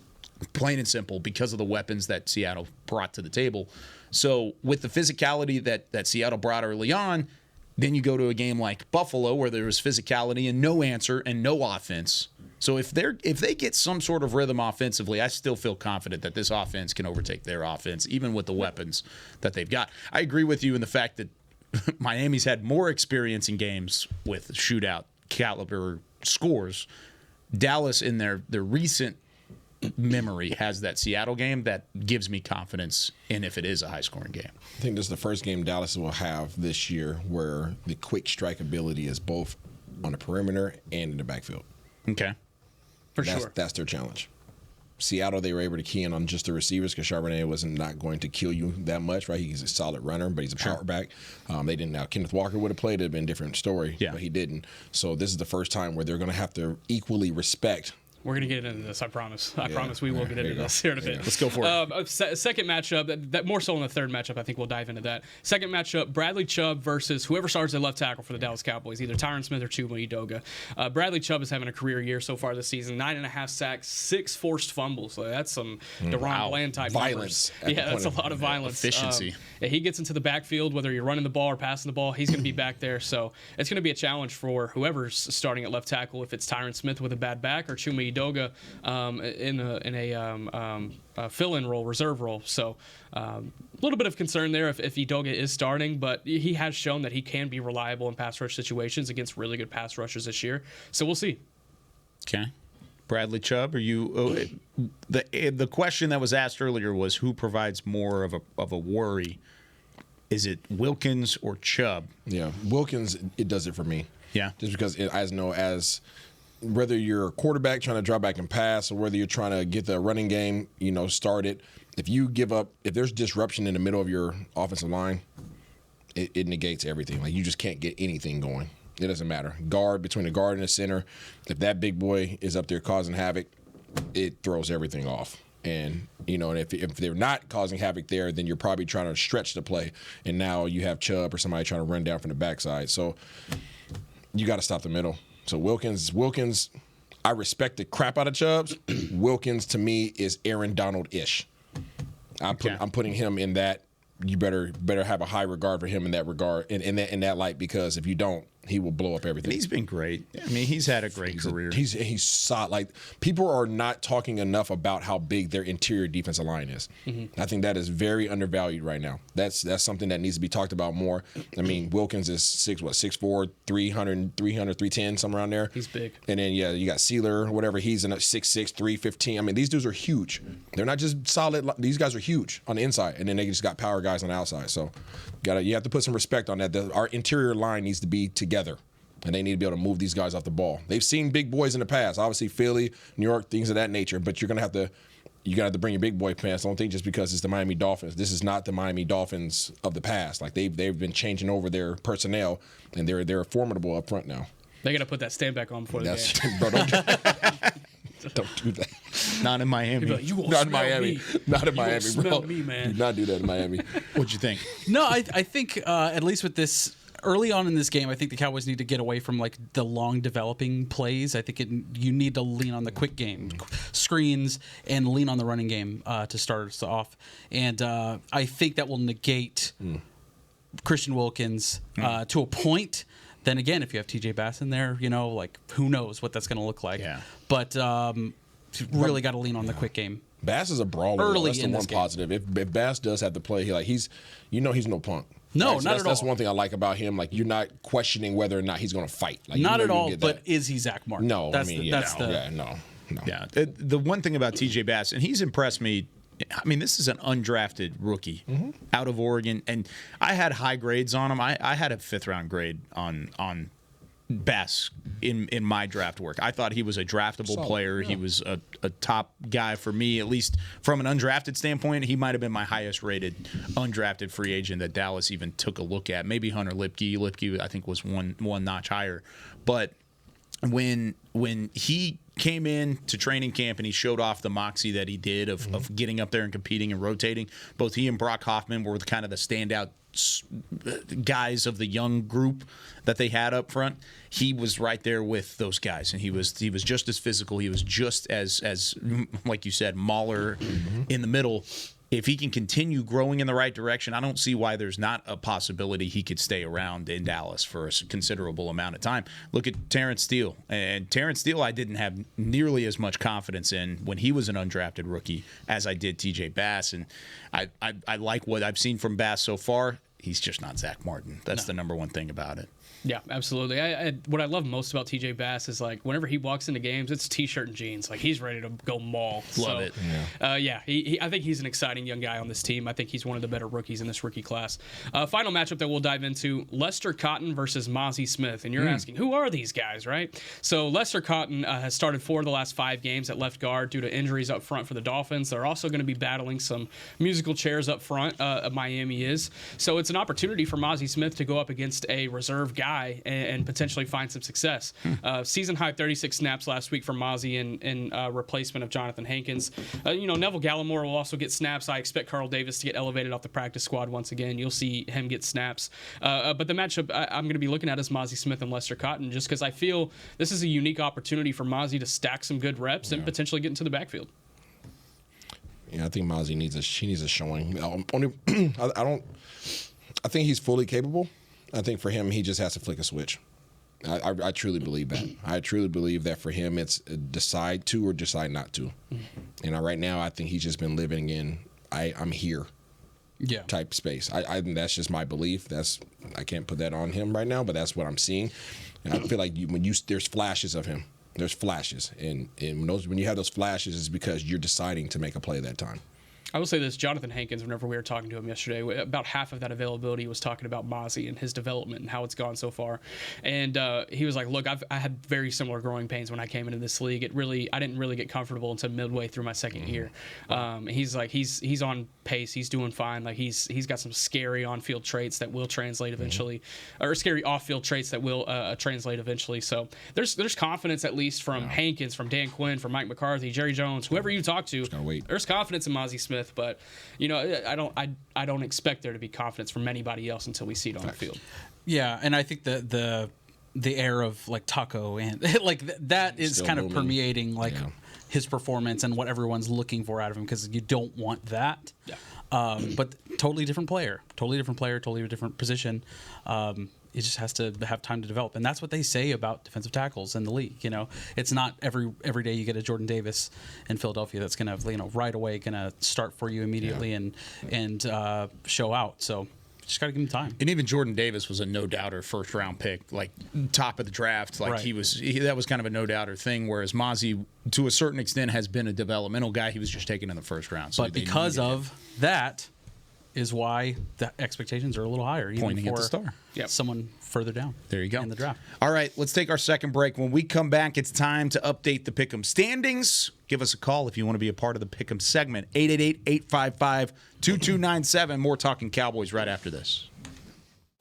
Plain and simple, because of the weapons that Seattle brought to the table. So with the physicality that Seattle brought early on, then you go to a game like Buffalo where there was physicality and no answer and no offense. So if they get some sort of rhythm offensively, I still feel confident that this offense can overtake their offense, even with the weapons that they've got. I agree with you in the fact that Miami's had more experience in games with shootout caliber scores. Dallas, in their recent memory, has that Seattle game that gives me confidence in if it is a high-scoring game. I think this is the first game Dallas will have this year where the quick strike ability is both on the perimeter and in the backfield. Okay. For sure. That's their challenge. Seattle, they were able to key in on just the receivers because Charbonnet wasn't not going to kill you that much, right? He's a solid runner, but he's a power back. They didn't. Now, Kenneth Walker would have played. It would have been a different story, but he didn't. So this is the first time where they're going to have to equally respect We're going to get into this, I promise. I promise we will get into this here in a bit. Let's go for it. Second matchup, that more so in the third matchup, I think we'll dive into that. Second matchup, Bradley Chubb versus whoever starts at left tackle for the Dallas Cowboys, either Tyron Smith or Chuma Edoga. Bradley Chubb is having a career year so far this season, 9.5 sacks, 6 forced fumbles. So that's some DeRon Bland type violence. Yeah, that's a lot of violence. Efficiency. He gets into the backfield, whether you're running the ball or passing the ball, he's going to be back there. So it's going to be a challenge for whoever's starting at left tackle, if it's Tyron Smith with a bad back or Chuma Edoga in a fill-in role, reserve role. So a little bit of concern there if Edoga is starting, but he has shown that he can be reliable in pass rush situations against really good pass rushers this year. So we'll see. Okay. Bradley Chubb, are you the question that was asked earlier was who provides more of a worry? Is it Wilkins or Chubb? Yeah, Wilkins, it does it for me. Yeah. Just because as whether you're a quarterback trying to drop back and pass or whether you're trying to get the running game, started, if you give up, if there's disruption in the middle of your offensive line, it negates everything. Like, you just can't get anything going. It doesn't matter. Between the guard and the center, if that big boy is up there causing havoc, it throws everything off. And, and if they're not causing havoc there, then you're probably trying to stretch the play. And now you have Chubb or somebody trying to run down from the backside. So you got to stop the middle. So Wilkins, I respect the crap out of Chubbs. Wilkins, to me, is Aaron Donald-ish. I'm putting him in that. You better have a high regard for him in that regard, in that light, because if you don't, he will blow up everything. And he's been great. I mean, he's had a great career. He's solid. Like, people are not talking enough about how big their interior defensive line is. Mm-hmm. I think that is very undervalued right now. That's something that needs to be talked about more. I mean, Wilkins is 6'4", 300, 310, somewhere around there. He's big. And then you got Sealer, whatever. He's in 6'6", 315. I mean, these dudes are huge. They're not just solid. These guys are huge on the inside, and then they just got power guys on the outside. So you have to put some respect on that. Our interior line needs to be together, and they need to be able to move these guys off the ball. They've seen big boys in the past, obviously Philly, New York, things of that nature, but you gotta have to bring your big boy pants. Don't think just because it's the Miami Dolphins. This is not the Miami Dolphins of the past. Like, they've been changing over their personnel, and they're formidable up front now. They gotta put that stand back on before the game. Bro, don't do that. Not in Miami. Like, you not in Miami. Me. Not in you Miami, bro. Smell me, man. Do not do that in Miami. What'd you think? No, I think at least with this early on in this game, I think the Cowboys need to get away from like the long developing plays. I think you need to lean on the quick game, screens, and lean on the running game to start us off. And I think that will negate Christian Wilkins to a point. Then again, if you have TJ Bass in there, like, who knows what that's going to look like. Yeah. But really got to lean on the quick game. Bass is a brawler. Early that's in the this one game. Positive. If Bass does have to play, he's no punk. No, right? not at all. That's one thing I like about him. Like, you're not questioning whether or not he's going to fight. Like, not at all. But is he Zach Martin? No, no. Yeah. The one thing about TJ Bass, and he's impressed me. I mean, this is an undrafted rookie out of Oregon, and I had high grades on him. I had a 5th-round grade on Bass in my draft work. I thought he was a draftable player. Yeah. He was a top guy for me, at least from an undrafted standpoint. He might have been my highest-rated undrafted free agent that Dallas even took a look at. Maybe Hunter Lipke. Lipke, I think, was one notch higher. But when he came in to training camp and he showed off the moxie that he did of getting up there and competing and rotating, both he and Brock Hoffman were kind of the standout guys of the young group that they had up front. He was right there with those guys, and he was just as physical. He was just as like you said, mauler in the middle. If he can continue growing in the right direction, I don't see why there's not a possibility he could stay around in Dallas for a considerable amount of time. Look at Terrence Steele. And Terrence Steele I didn't have nearly as much confidence in when he was an undrafted rookie as I did TJ Bass. And I like what I've seen from Bass so far. He's just not Zach Martin. That's the number one thing about it. Yeah, absolutely. What I love most about TJ Bass is, like, whenever he walks into games, it's T-shirt and jeans. Like, he's ready to go maul. Love it. Yeah. I think he's an exciting young guy on this team. I think he's one of the better rookies in this rookie class. Final matchup that we'll dive into, Lester Cotton versus Mozzie Smith. And you're asking, who are these guys, right? So Lester Cotton has started 4 of the last 5 games at left guard due to injuries up front for the Dolphins. They're also going to be battling some musical chairs up front, Miami is. So it's an opportunity for Mozzie Smith to go up against a reserve guy and potentially find some success. Season high 36 snaps last week for Mozzie in replacement of Jonathan Hankins. Neville Gallimore will also get snaps. I expect Carl Davis to get elevated off the practice squad once again. You'll see him get snaps. But the matchup I'm going to be looking at is Mozzie Smith and Lester Cotton, just because I feel this is a unique opportunity for Mozzie to stack some good reps and potentially get into the backfield. Yeah, I think Mozzie needs a showing. I think he's fully capable. I think for him, he just has to flick a switch. I truly believe that. I truly believe that for him, it's decide to or decide not to. And right now, I think he's just been living in I'm here type space. I that's just my belief. I can't put that on him right now, but that's what I'm seeing. And I feel like there's flashes of him. There's flashes, and when you have those flashes, it's because you're deciding to make a play that time. I will say this, Jonathan Hankins, whenever we were talking to him yesterday, about half of that availability was talking about Mozzie and his development and how it's gone so far. And he was like, look, I had very similar growing pains when I came into this league. I didn't really get comfortable until midway through my second year. He's like, he's on pace. He's doing fine. Like he's got some scary on-field traits that will translate eventually, or scary off-field traits that will translate eventually. So there's confidence, at least from Hankins, from Dan Quinn, from Mike McCarthy, Jerry Jones, whoever you talk to. There's confidence in Mozzie Smith. But I don't expect there to be confidence from anybody else until we see it on the field. Yeah, and I think the air of like Taco and like that is still kind of permeating his performance and what everyone's looking for out of him, because you don't want that. Yeah. But totally different player, totally different position. It just has to have time to develop, and that's what they say about defensive tackles in the league. It's not every day you get a Jordan Davis in Philadelphia that's going to right away going to start for you immediately and show out. So just got to give him time. And even Jordan Davis was a no-doubter first-round pick, like top of the draft. Like that was kind of a no-doubter thing, whereas Mozzie, to a certain extent, has been a developmental guy. He was just taken in the first round. So but because of that is why the expectations are a little higher, even pointing for at the star. Someone further down. There you go. In the draft. All right, let's take our second break. When we come back, it's time to update the Pick'em standings. Give us a call if you want to be a part of the Pick'em segment. 888-855-2297. More Talkin Cowboys right after this.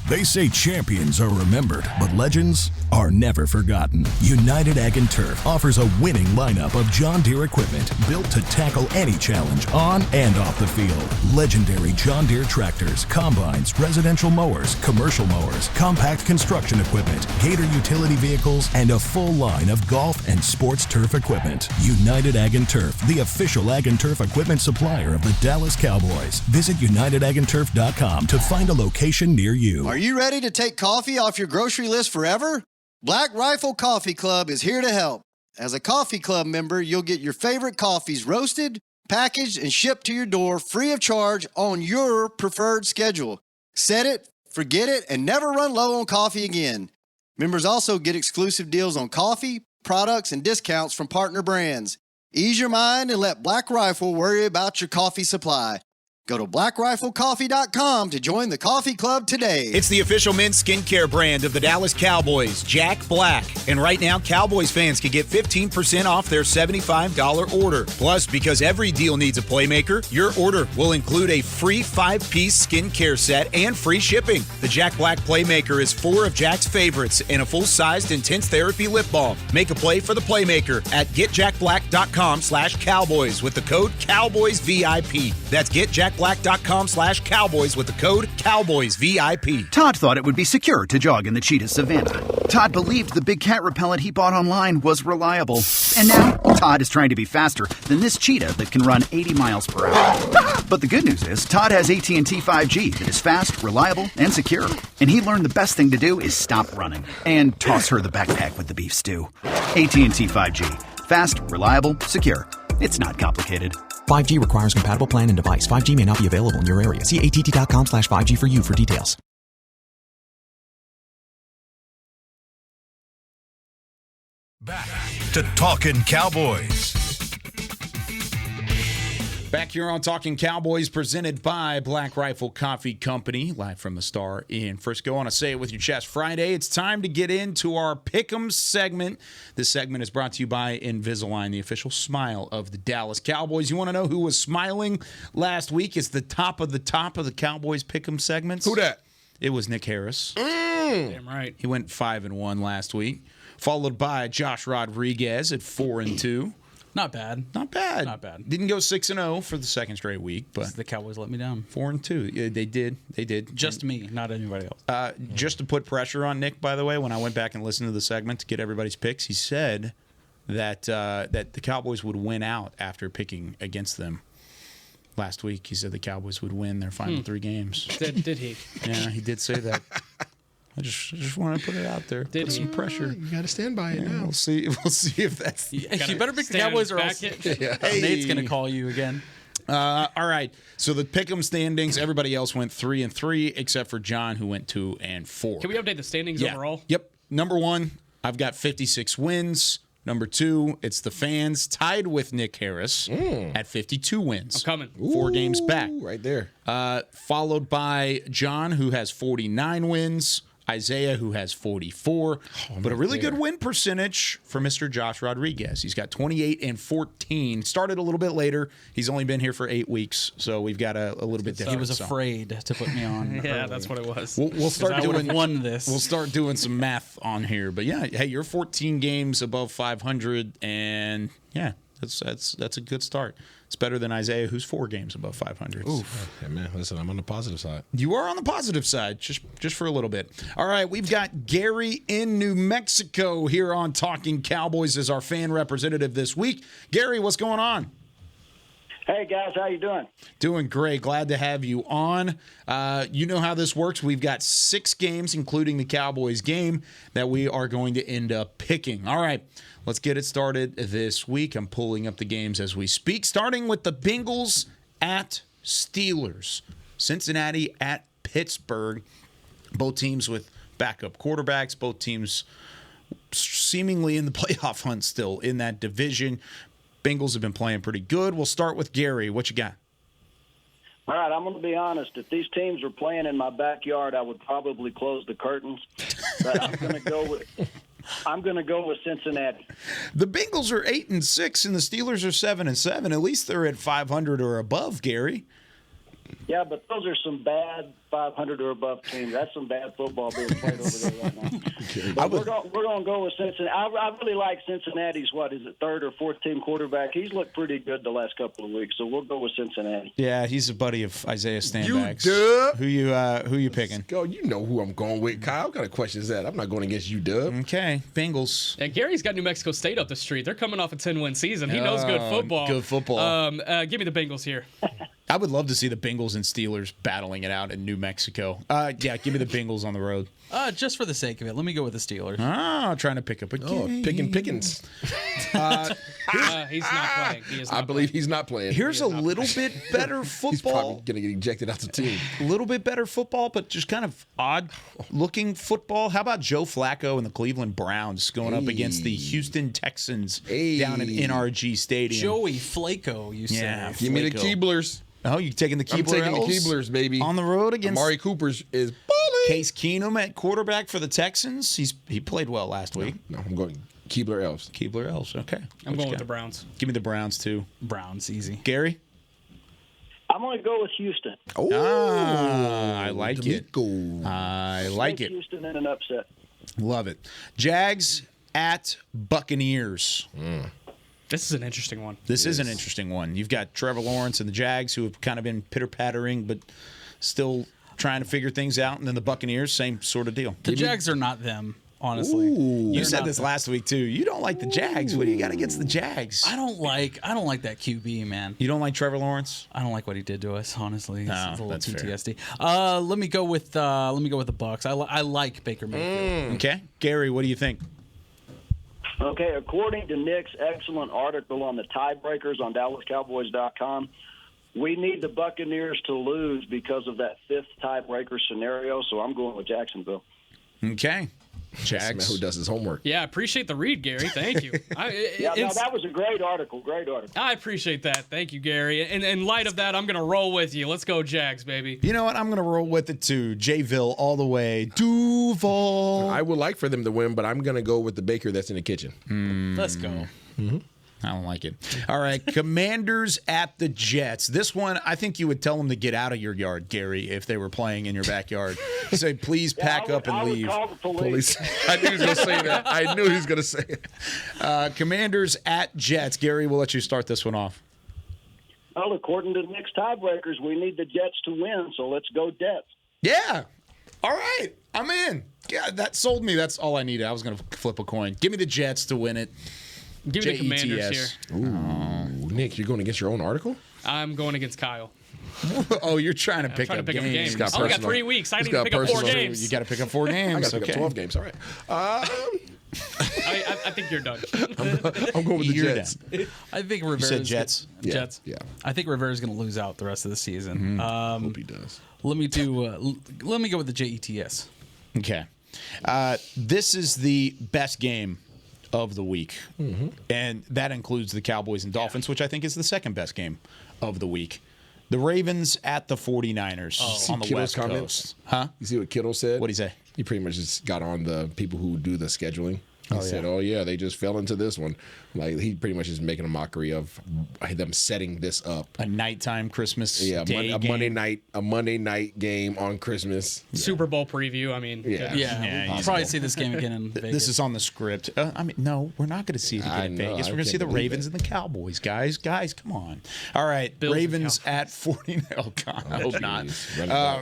They say champions are remembered, but legends are never forgotten. United Ag & Turf offers a winning lineup of John Deere equipment built to tackle any challenge on and off the field. Legendary John Deere tractors, combines, residential mowers, commercial mowers, compact construction equipment, Gator utility vehicles, and a full line of golf and sports turf equipment. United Ag & Turf, the official Ag & Turf equipment supplier of the Dallas Cowboys. Visit UnitedAgAndTurf.com to find a location near you. Are you ready to take coffee off your grocery list forever? Black Rifle Coffee Club is here to help. As a coffee club member, you'll get your favorite coffees roasted, packaged, and shipped to your door free of charge on your preferred schedule. Set it, forget it, and never run low on coffee again. Members also get exclusive deals on coffee, products, and discounts from partner brands. Ease your mind and let Black Rifle worry about your coffee supply. Go to blackriflecoffee.com to join the coffee club today. It's the official men's skincare brand of the Dallas Cowboys, Jack Black. And right now, Cowboys fans can get 15% off their $75 order. Plus, because every deal needs a playmaker, your order will include a free 5-piece skincare set and free shipping. The Jack Black Playmaker is 4 of Jack's favorites and a full-sized intense therapy lip balm. Make a play for the Playmaker at getjackblack.com/Cowboys with the code CowboysVIP. That's getjackblack.com/Cowboys with the code CowboysVIP. Todd thought it would be secure to jog in the cheetah savanna. Todd believed the big cat repellent he bought online was reliable. And now, Todd is trying to be faster than this cheetah that can run 80 miles per hour. But the good news is, Todd has AT&T 5G that is fast, reliable, and secure. And he learned the best thing to do is stop running and toss her the backpack with the beef stew. AT&T 5G. Fast, reliable, secure. It's not complicated. 5G requires compatible plan and device. 5G may not be available in your area. See att.com/5G for you for details. Back to Talkin Cowboys. Back here on Talkin Cowboys, presented by Black Rifle Coffee Company, live from the Star in Frisco on a Say It With Your Chest Friday. It's time to get into our Pick'em segment. This segment is brought to you by Invisalign, the official smile of the Dallas Cowboys. You want to know who was smiling last week? It's the top of the Cowboys Pick'em segments. Who that? It was Nick Harris. Damn right. He went 5-1 last week, followed by Josh Rodriguez at 4-2. Not bad. Not bad. Not bad. Didn't go 6-0 for the second straight week, but the Cowboys let me down. 4-2. Yeah, they did. They did. Just me, not anybody else. Just to put pressure on Nick, by the way, when I went back and listened to the segment to get everybody's picks, he said that that the Cowboys would win out after picking against them last week. He said the Cowboys would win their final 3 games. Did he? Yeah, he did say that. I just want to put it out there. Put some pressure. You got to stand by it now. We'll see. We'll see if that's. You better pick the Cowboys or else Nate's gonna call you again. All right. So the pick'em standings. Everybody else went 3-3 except for John, who went 2-4. Can we update the standings overall? Yep. Number 1, I've got 56 wins. Number 2, it's the fans tied with Nick Harris at 52 wins. I'm coming. 4 games back. Right there. Followed by John, who has 49 wins. Isaiah, who has 44, but a really good win percentage for Mr. Josh Rodriguez. He's got 28-14. Started a little bit later. He's only been here for 8 weeks, so we've got a little bit different. He was afraid to put me on. Yeah, that's what it was. We'll start doing won this. We'll start doing some math on here, but yeah, hey, you're 14 games above 500, and yeah, that's a good start. It's better than Isaiah, who's 4 games above 500. Oof. Yeah, man, listen, I'm on the positive side. You are on the positive side, just for a little bit. All right, we've got Gary in New Mexico here on Talkin Cowboys as our fan representative this week. Gary, what's going on? Hey, guys, how you doing? Doing great. Glad to have you on. You know how this works. We've got 6 games, including the Cowboys game, that we are going to end up picking. All right, let's get it started this week. I'm pulling up the games as we speak, starting with the Bengals at Steelers, Cincinnati at Pittsburgh. Both teams with backup quarterbacks, both teams seemingly in the playoff hunt still in that division. Bengals have been playing pretty good. We'll start with Gary. What you got? All right, I'm going to be honest. If these teams were playing in my backyard, I would probably close the curtains. But I'm going to go with Cincinnati. The Bengals are 8-6, and the Steelers are 7-7. At least they're at 500 or above, Gary. Yeah, but those are some bad 500 or above teams. That's some bad football being played over there right now. But we're going to go with Cincinnati. I really like Cincinnati's, third or fourth team quarterback. He's looked pretty good the last couple of weeks, so we'll go with Cincinnati. Yeah, he's a buddy of Isaiah Stanback's. Dub. Who you picking? Go, you know who I'm going with, Kyle. What kind of question is that? I'm not going against you, Dub. Okay, Bengals. And Gary's got New Mexico State up the street. They're coming off a 10-win season. He knows good football. Good football. Give me the Bengals here. I would love to see the Bengals and Steelers battling it out in New Mexico. Yeah, give me the Bengals on the road. Just for the sake of it, let me go with the Steelers. Trying to pick up a game. Pickens. He's not playing. I believe he's not playing. Here's a little bit better football. He's probably going to get ejected out the team. A little bit better football, but just kind of odd-looking football. How about Joe Flacco and the Cleveland Browns going up against the Houston Texans down in NRG Stadium? Joey Flacco, you say. Yeah, Give me the Keeblers. Oh, you taking the Keeblers? I'm taking the Keeblers, baby. On the road against Amari Cooper's is balling. Case Keenum at quarterback for the Texans. He played well last week. No, I'm going Keebler Elves. Keebler Elves, okay. I'm going with the Browns. Give me the Browns, too. Browns, easy. Gary? I'm going to go with Houston. I like D'Amico. it. I like it. Houston in an upset. Love it. Jags at Buccaneers. This is an interesting one. This is an interesting one. You've got Trevor Lawrence and the Jags, who have kind of been pitter-pattering, but still trying to figure things out. And then the Buccaneers, same sort of deal. The Jags are not them, honestly. You said this last week, too. You don't like the Jags. What do you got against the Jags? I don't like that QB, man. You don't like Trevor Lawrence? I don't like what he did to us, honestly. It's a little that's PTSD. Let me go with the Bucs. I like Baker Mayfield. Okay. Gary, what do you think? Okay, according to Nick's excellent article on the tiebreakers on DallasCowboys.com, we need the Buccaneers to lose because of that 5th tiebreaker scenario, so I'm going with Jacksonville. Okay. Jags. Who does his homework? Yeah, appreciate the read, Gary. Thank you. That was a great article. Great article. I appreciate that. Thank you, Gary. And in light of that, I'm going to roll with you. Let's go, Jags, baby. You know what? I'm going to roll with it too. Jayville all the way. Duval. I would like for them to win, but I'm going to go with the baker that's in the kitchen. Let's go. Mm-hmm. I don't like it. All right, Commanders at the Jets. This one, I think you would tell them to get out of your yard, Gary, if they were playing in your backyard. Say, please pack up and leave. I would call the police. I knew he was going to say that. I knew he was going to say it. Commanders at Jets. Gary, we'll let you start this one off. Well, according to the next tiebreakers, we need the Jets to win, so let's go Jets. Yeah. All right. I'm in. Yeah, that sold me. That's all I needed. I was going to flip a coin. Give me the Jets to win it. Give me the Commanders here. Ooh, Nick, you're going against your own article? I'm going against Kyle. Oh, you're trying to pick up games. I only got 3 weeks. I need to pick up 4 games. You got to pick up 4 games. I got to pick up 12 games. All right. I think you're done. I'm going with the Jets. I think Rivera's said Jets. Jets. Yeah. I think Rivera's going to lose out the rest of the season. Hope he does. Let me go with the Jets. Okay. This is the best game of the week. And that includes the Cowboys and Dolphins, which I think is the second best game of the week. The Ravens at the 49ers on the Kittle's West Coast. Huh? You see what Kittle said? What'd he say? He pretty much just got on the people who do the scheduling. He said, they just fell into this one. Like, he pretty much is making a mockery of them setting this up. A nighttime Christmas day a game. Monday night game on Christmas. Super Bowl preview. I mean, I'll probably see this game again in Vegas. This is on the script. No, we're not going to see it again in Vegas. We're going to see the Ravens and the Cowboys, guys. Guys, come on. All right, Bills Ravens at 49ers. Oh, God, I hope not.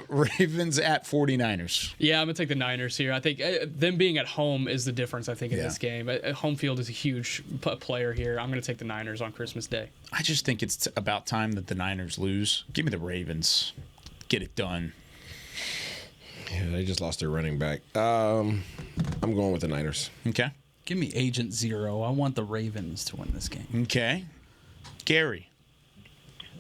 Ravens at 49ers. Yeah, I'm going to take the Niners here. I think them being at home is the difference, I think, in this game. Home field is a huge player here. I'm going to take the Niners on Christmas Day. I just think it's about time that the Niners lose. Give me the Ravens. Get it done. Yeah, they just lost their running back. I'm going with the Niners. Okay. Give me Agent Zero. I want the Ravens to win this game. Okay. Gary.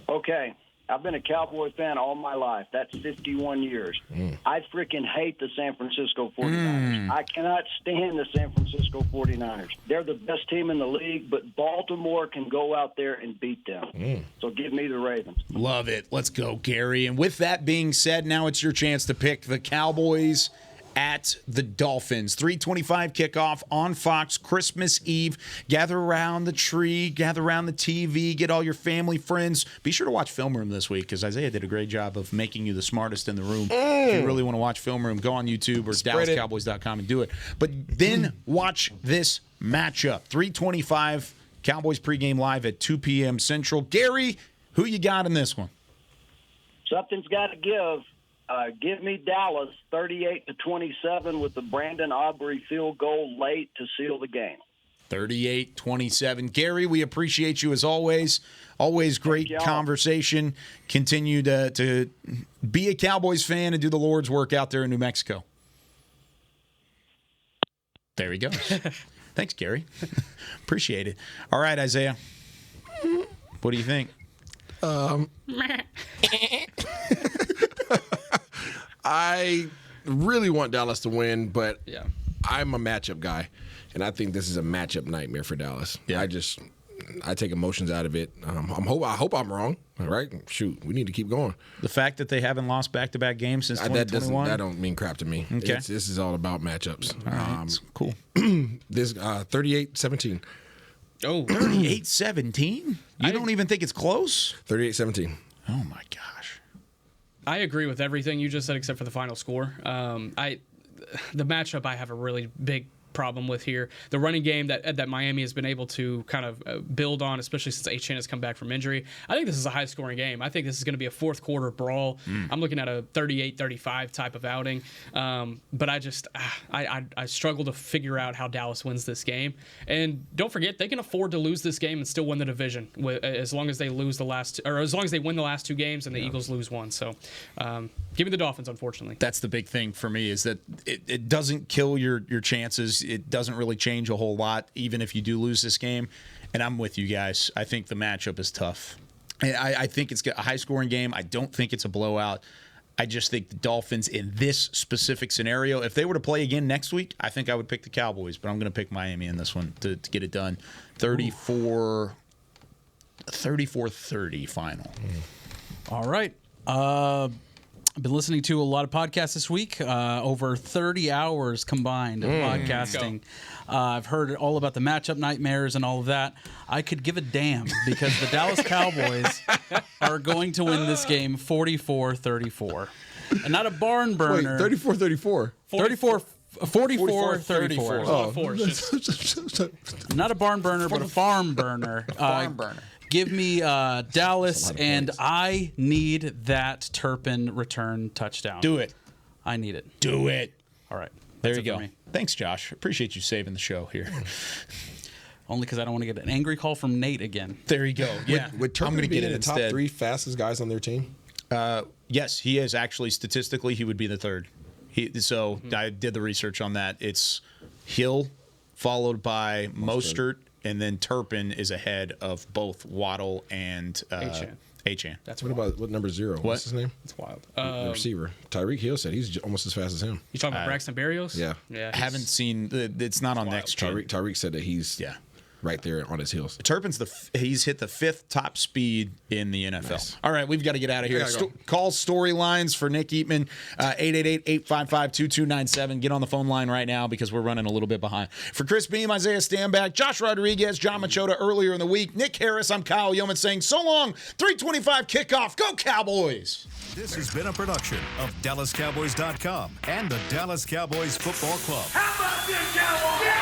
Okay. I've been a Cowboy fan all my life. That's 51 years. I freaking hate the San Francisco 49ers. I cannot stand the San Francisco 49ers. They're the best team in the league, but Baltimore can go out there and beat them. So give me the Ravens. Love it. Let's go, Gary. And with that being said, now it's your chance to pick the Cowboys at the Dolphins. 3:25 kickoff on Fox, Christmas Eve. Gather around the tree, gather around the TV, get all your family, friends. Be sure to watch Film Room this week because Isaiah did a great job of making you the smartest in the room. If you really want to watch Film Room, go on YouTube or DallasCowboys.com and do it. But then watch this matchup. 3:25, Cowboys pregame live at 2 p.m. Central. Gary, who you got in this one? Something's got to give. Give me Dallas 38-27 with the Brandon Aubrey field goal late to seal the game. 38-27. Gary, we appreciate you as always. Always great conversation. Continue to be a Cowboys fan and do the Lord's work out there in New Mexico. There he goes. Thanks, Gary. Appreciate it. All right, Isaiah. What do you think? I really want Dallas to win, but I'm a matchup guy, and I think this is a matchup nightmare for Dallas. Yeah. I take emotions out of it. I hope I'm wrong. All right, shoot, we need to keep going. The fact that they haven't lost back-to-back games since 2021? That don't mean crap to me. Okay. This is all about matchups. All right, cool. This 38-17. Oh, 38-17? You don't even think it's close? 38-17. Oh, my gosh. I agree with everything you just said except for the final score. The matchup I have a really big problem with here. The running game that Miami has been able to kind of build on, especially since Achane has come back from injury. I think this is a high-scoring game. I think this is going to be a fourth-quarter brawl. I'm looking at a 38-35 type of outing. But I struggle to figure out how Dallas wins this game. And don't forget, they can afford to lose this game and still win the division as long as they lose as long as they win the last 2 games and the Eagles lose 1. So give me the Dolphins, unfortunately. That's the big thing for me is that it doesn't kill your chances. It doesn't really change a whole lot, even if you do lose this game. And I'm with you guys. I think the matchup is tough. And I think it's a high-scoring game. I don't think it's a blowout. I just think the Dolphins in this specific scenario, if they were to play again next week, I think I would pick the Cowboys, but I'm going to pick Miami in this one to get it done. 34-30 final. All right. I've been listening to a lot of podcasts this week, over 30 hours combined of podcasting. I've heard all about the matchup nightmares and all of that. I could give a damn because the Dallas Cowboys are going to win this game 44-34. And not a barn burner. Wait, 34-34. 44-34. Oh, not a barn burner, but a farm burner. Farm burner. Give me Dallas, and I need that Turpin return touchdown. Do it. I need it. Do it. All right. There you go. Thanks, Josh. Appreciate you saving the show here. Only because I don't want to get an angry call from Nate again. There you go. Yeah. Would Turpin I'm going to get it the instead. top 3 fastest guys on their team? Yes, he is actually statistically he would be the third. I did the research on that. It's Hill followed by Mostert, and then Turpin is ahead of both Waddle and Achane. That's what number 0? What's his name? It's wild. The receiver. Tyreek Hill said he's almost as fast as him. You talking about Braxton Berrios? Yeah. Yeah. I haven't seen it's not on next gen. Tyreek said that he's right there on his heels. Turpin's he's hit the 5th top speed in the NFL. Nice. All right, we've got to get out of here. Call storylines for Nick Eatman, 888-855-2297. Get on the phone line right now because we're running a little bit behind. For Chris Beam, Isaiah Stanback, Josh Rodriguez, John Machota earlier in the week, Nick Harris, I'm Kyle Yeoman saying so long, 3:25 kickoff. Go Cowboys! This has been a production of DallasCowboys.com and the Dallas Cowboys Football Club. How about this, Cowboys?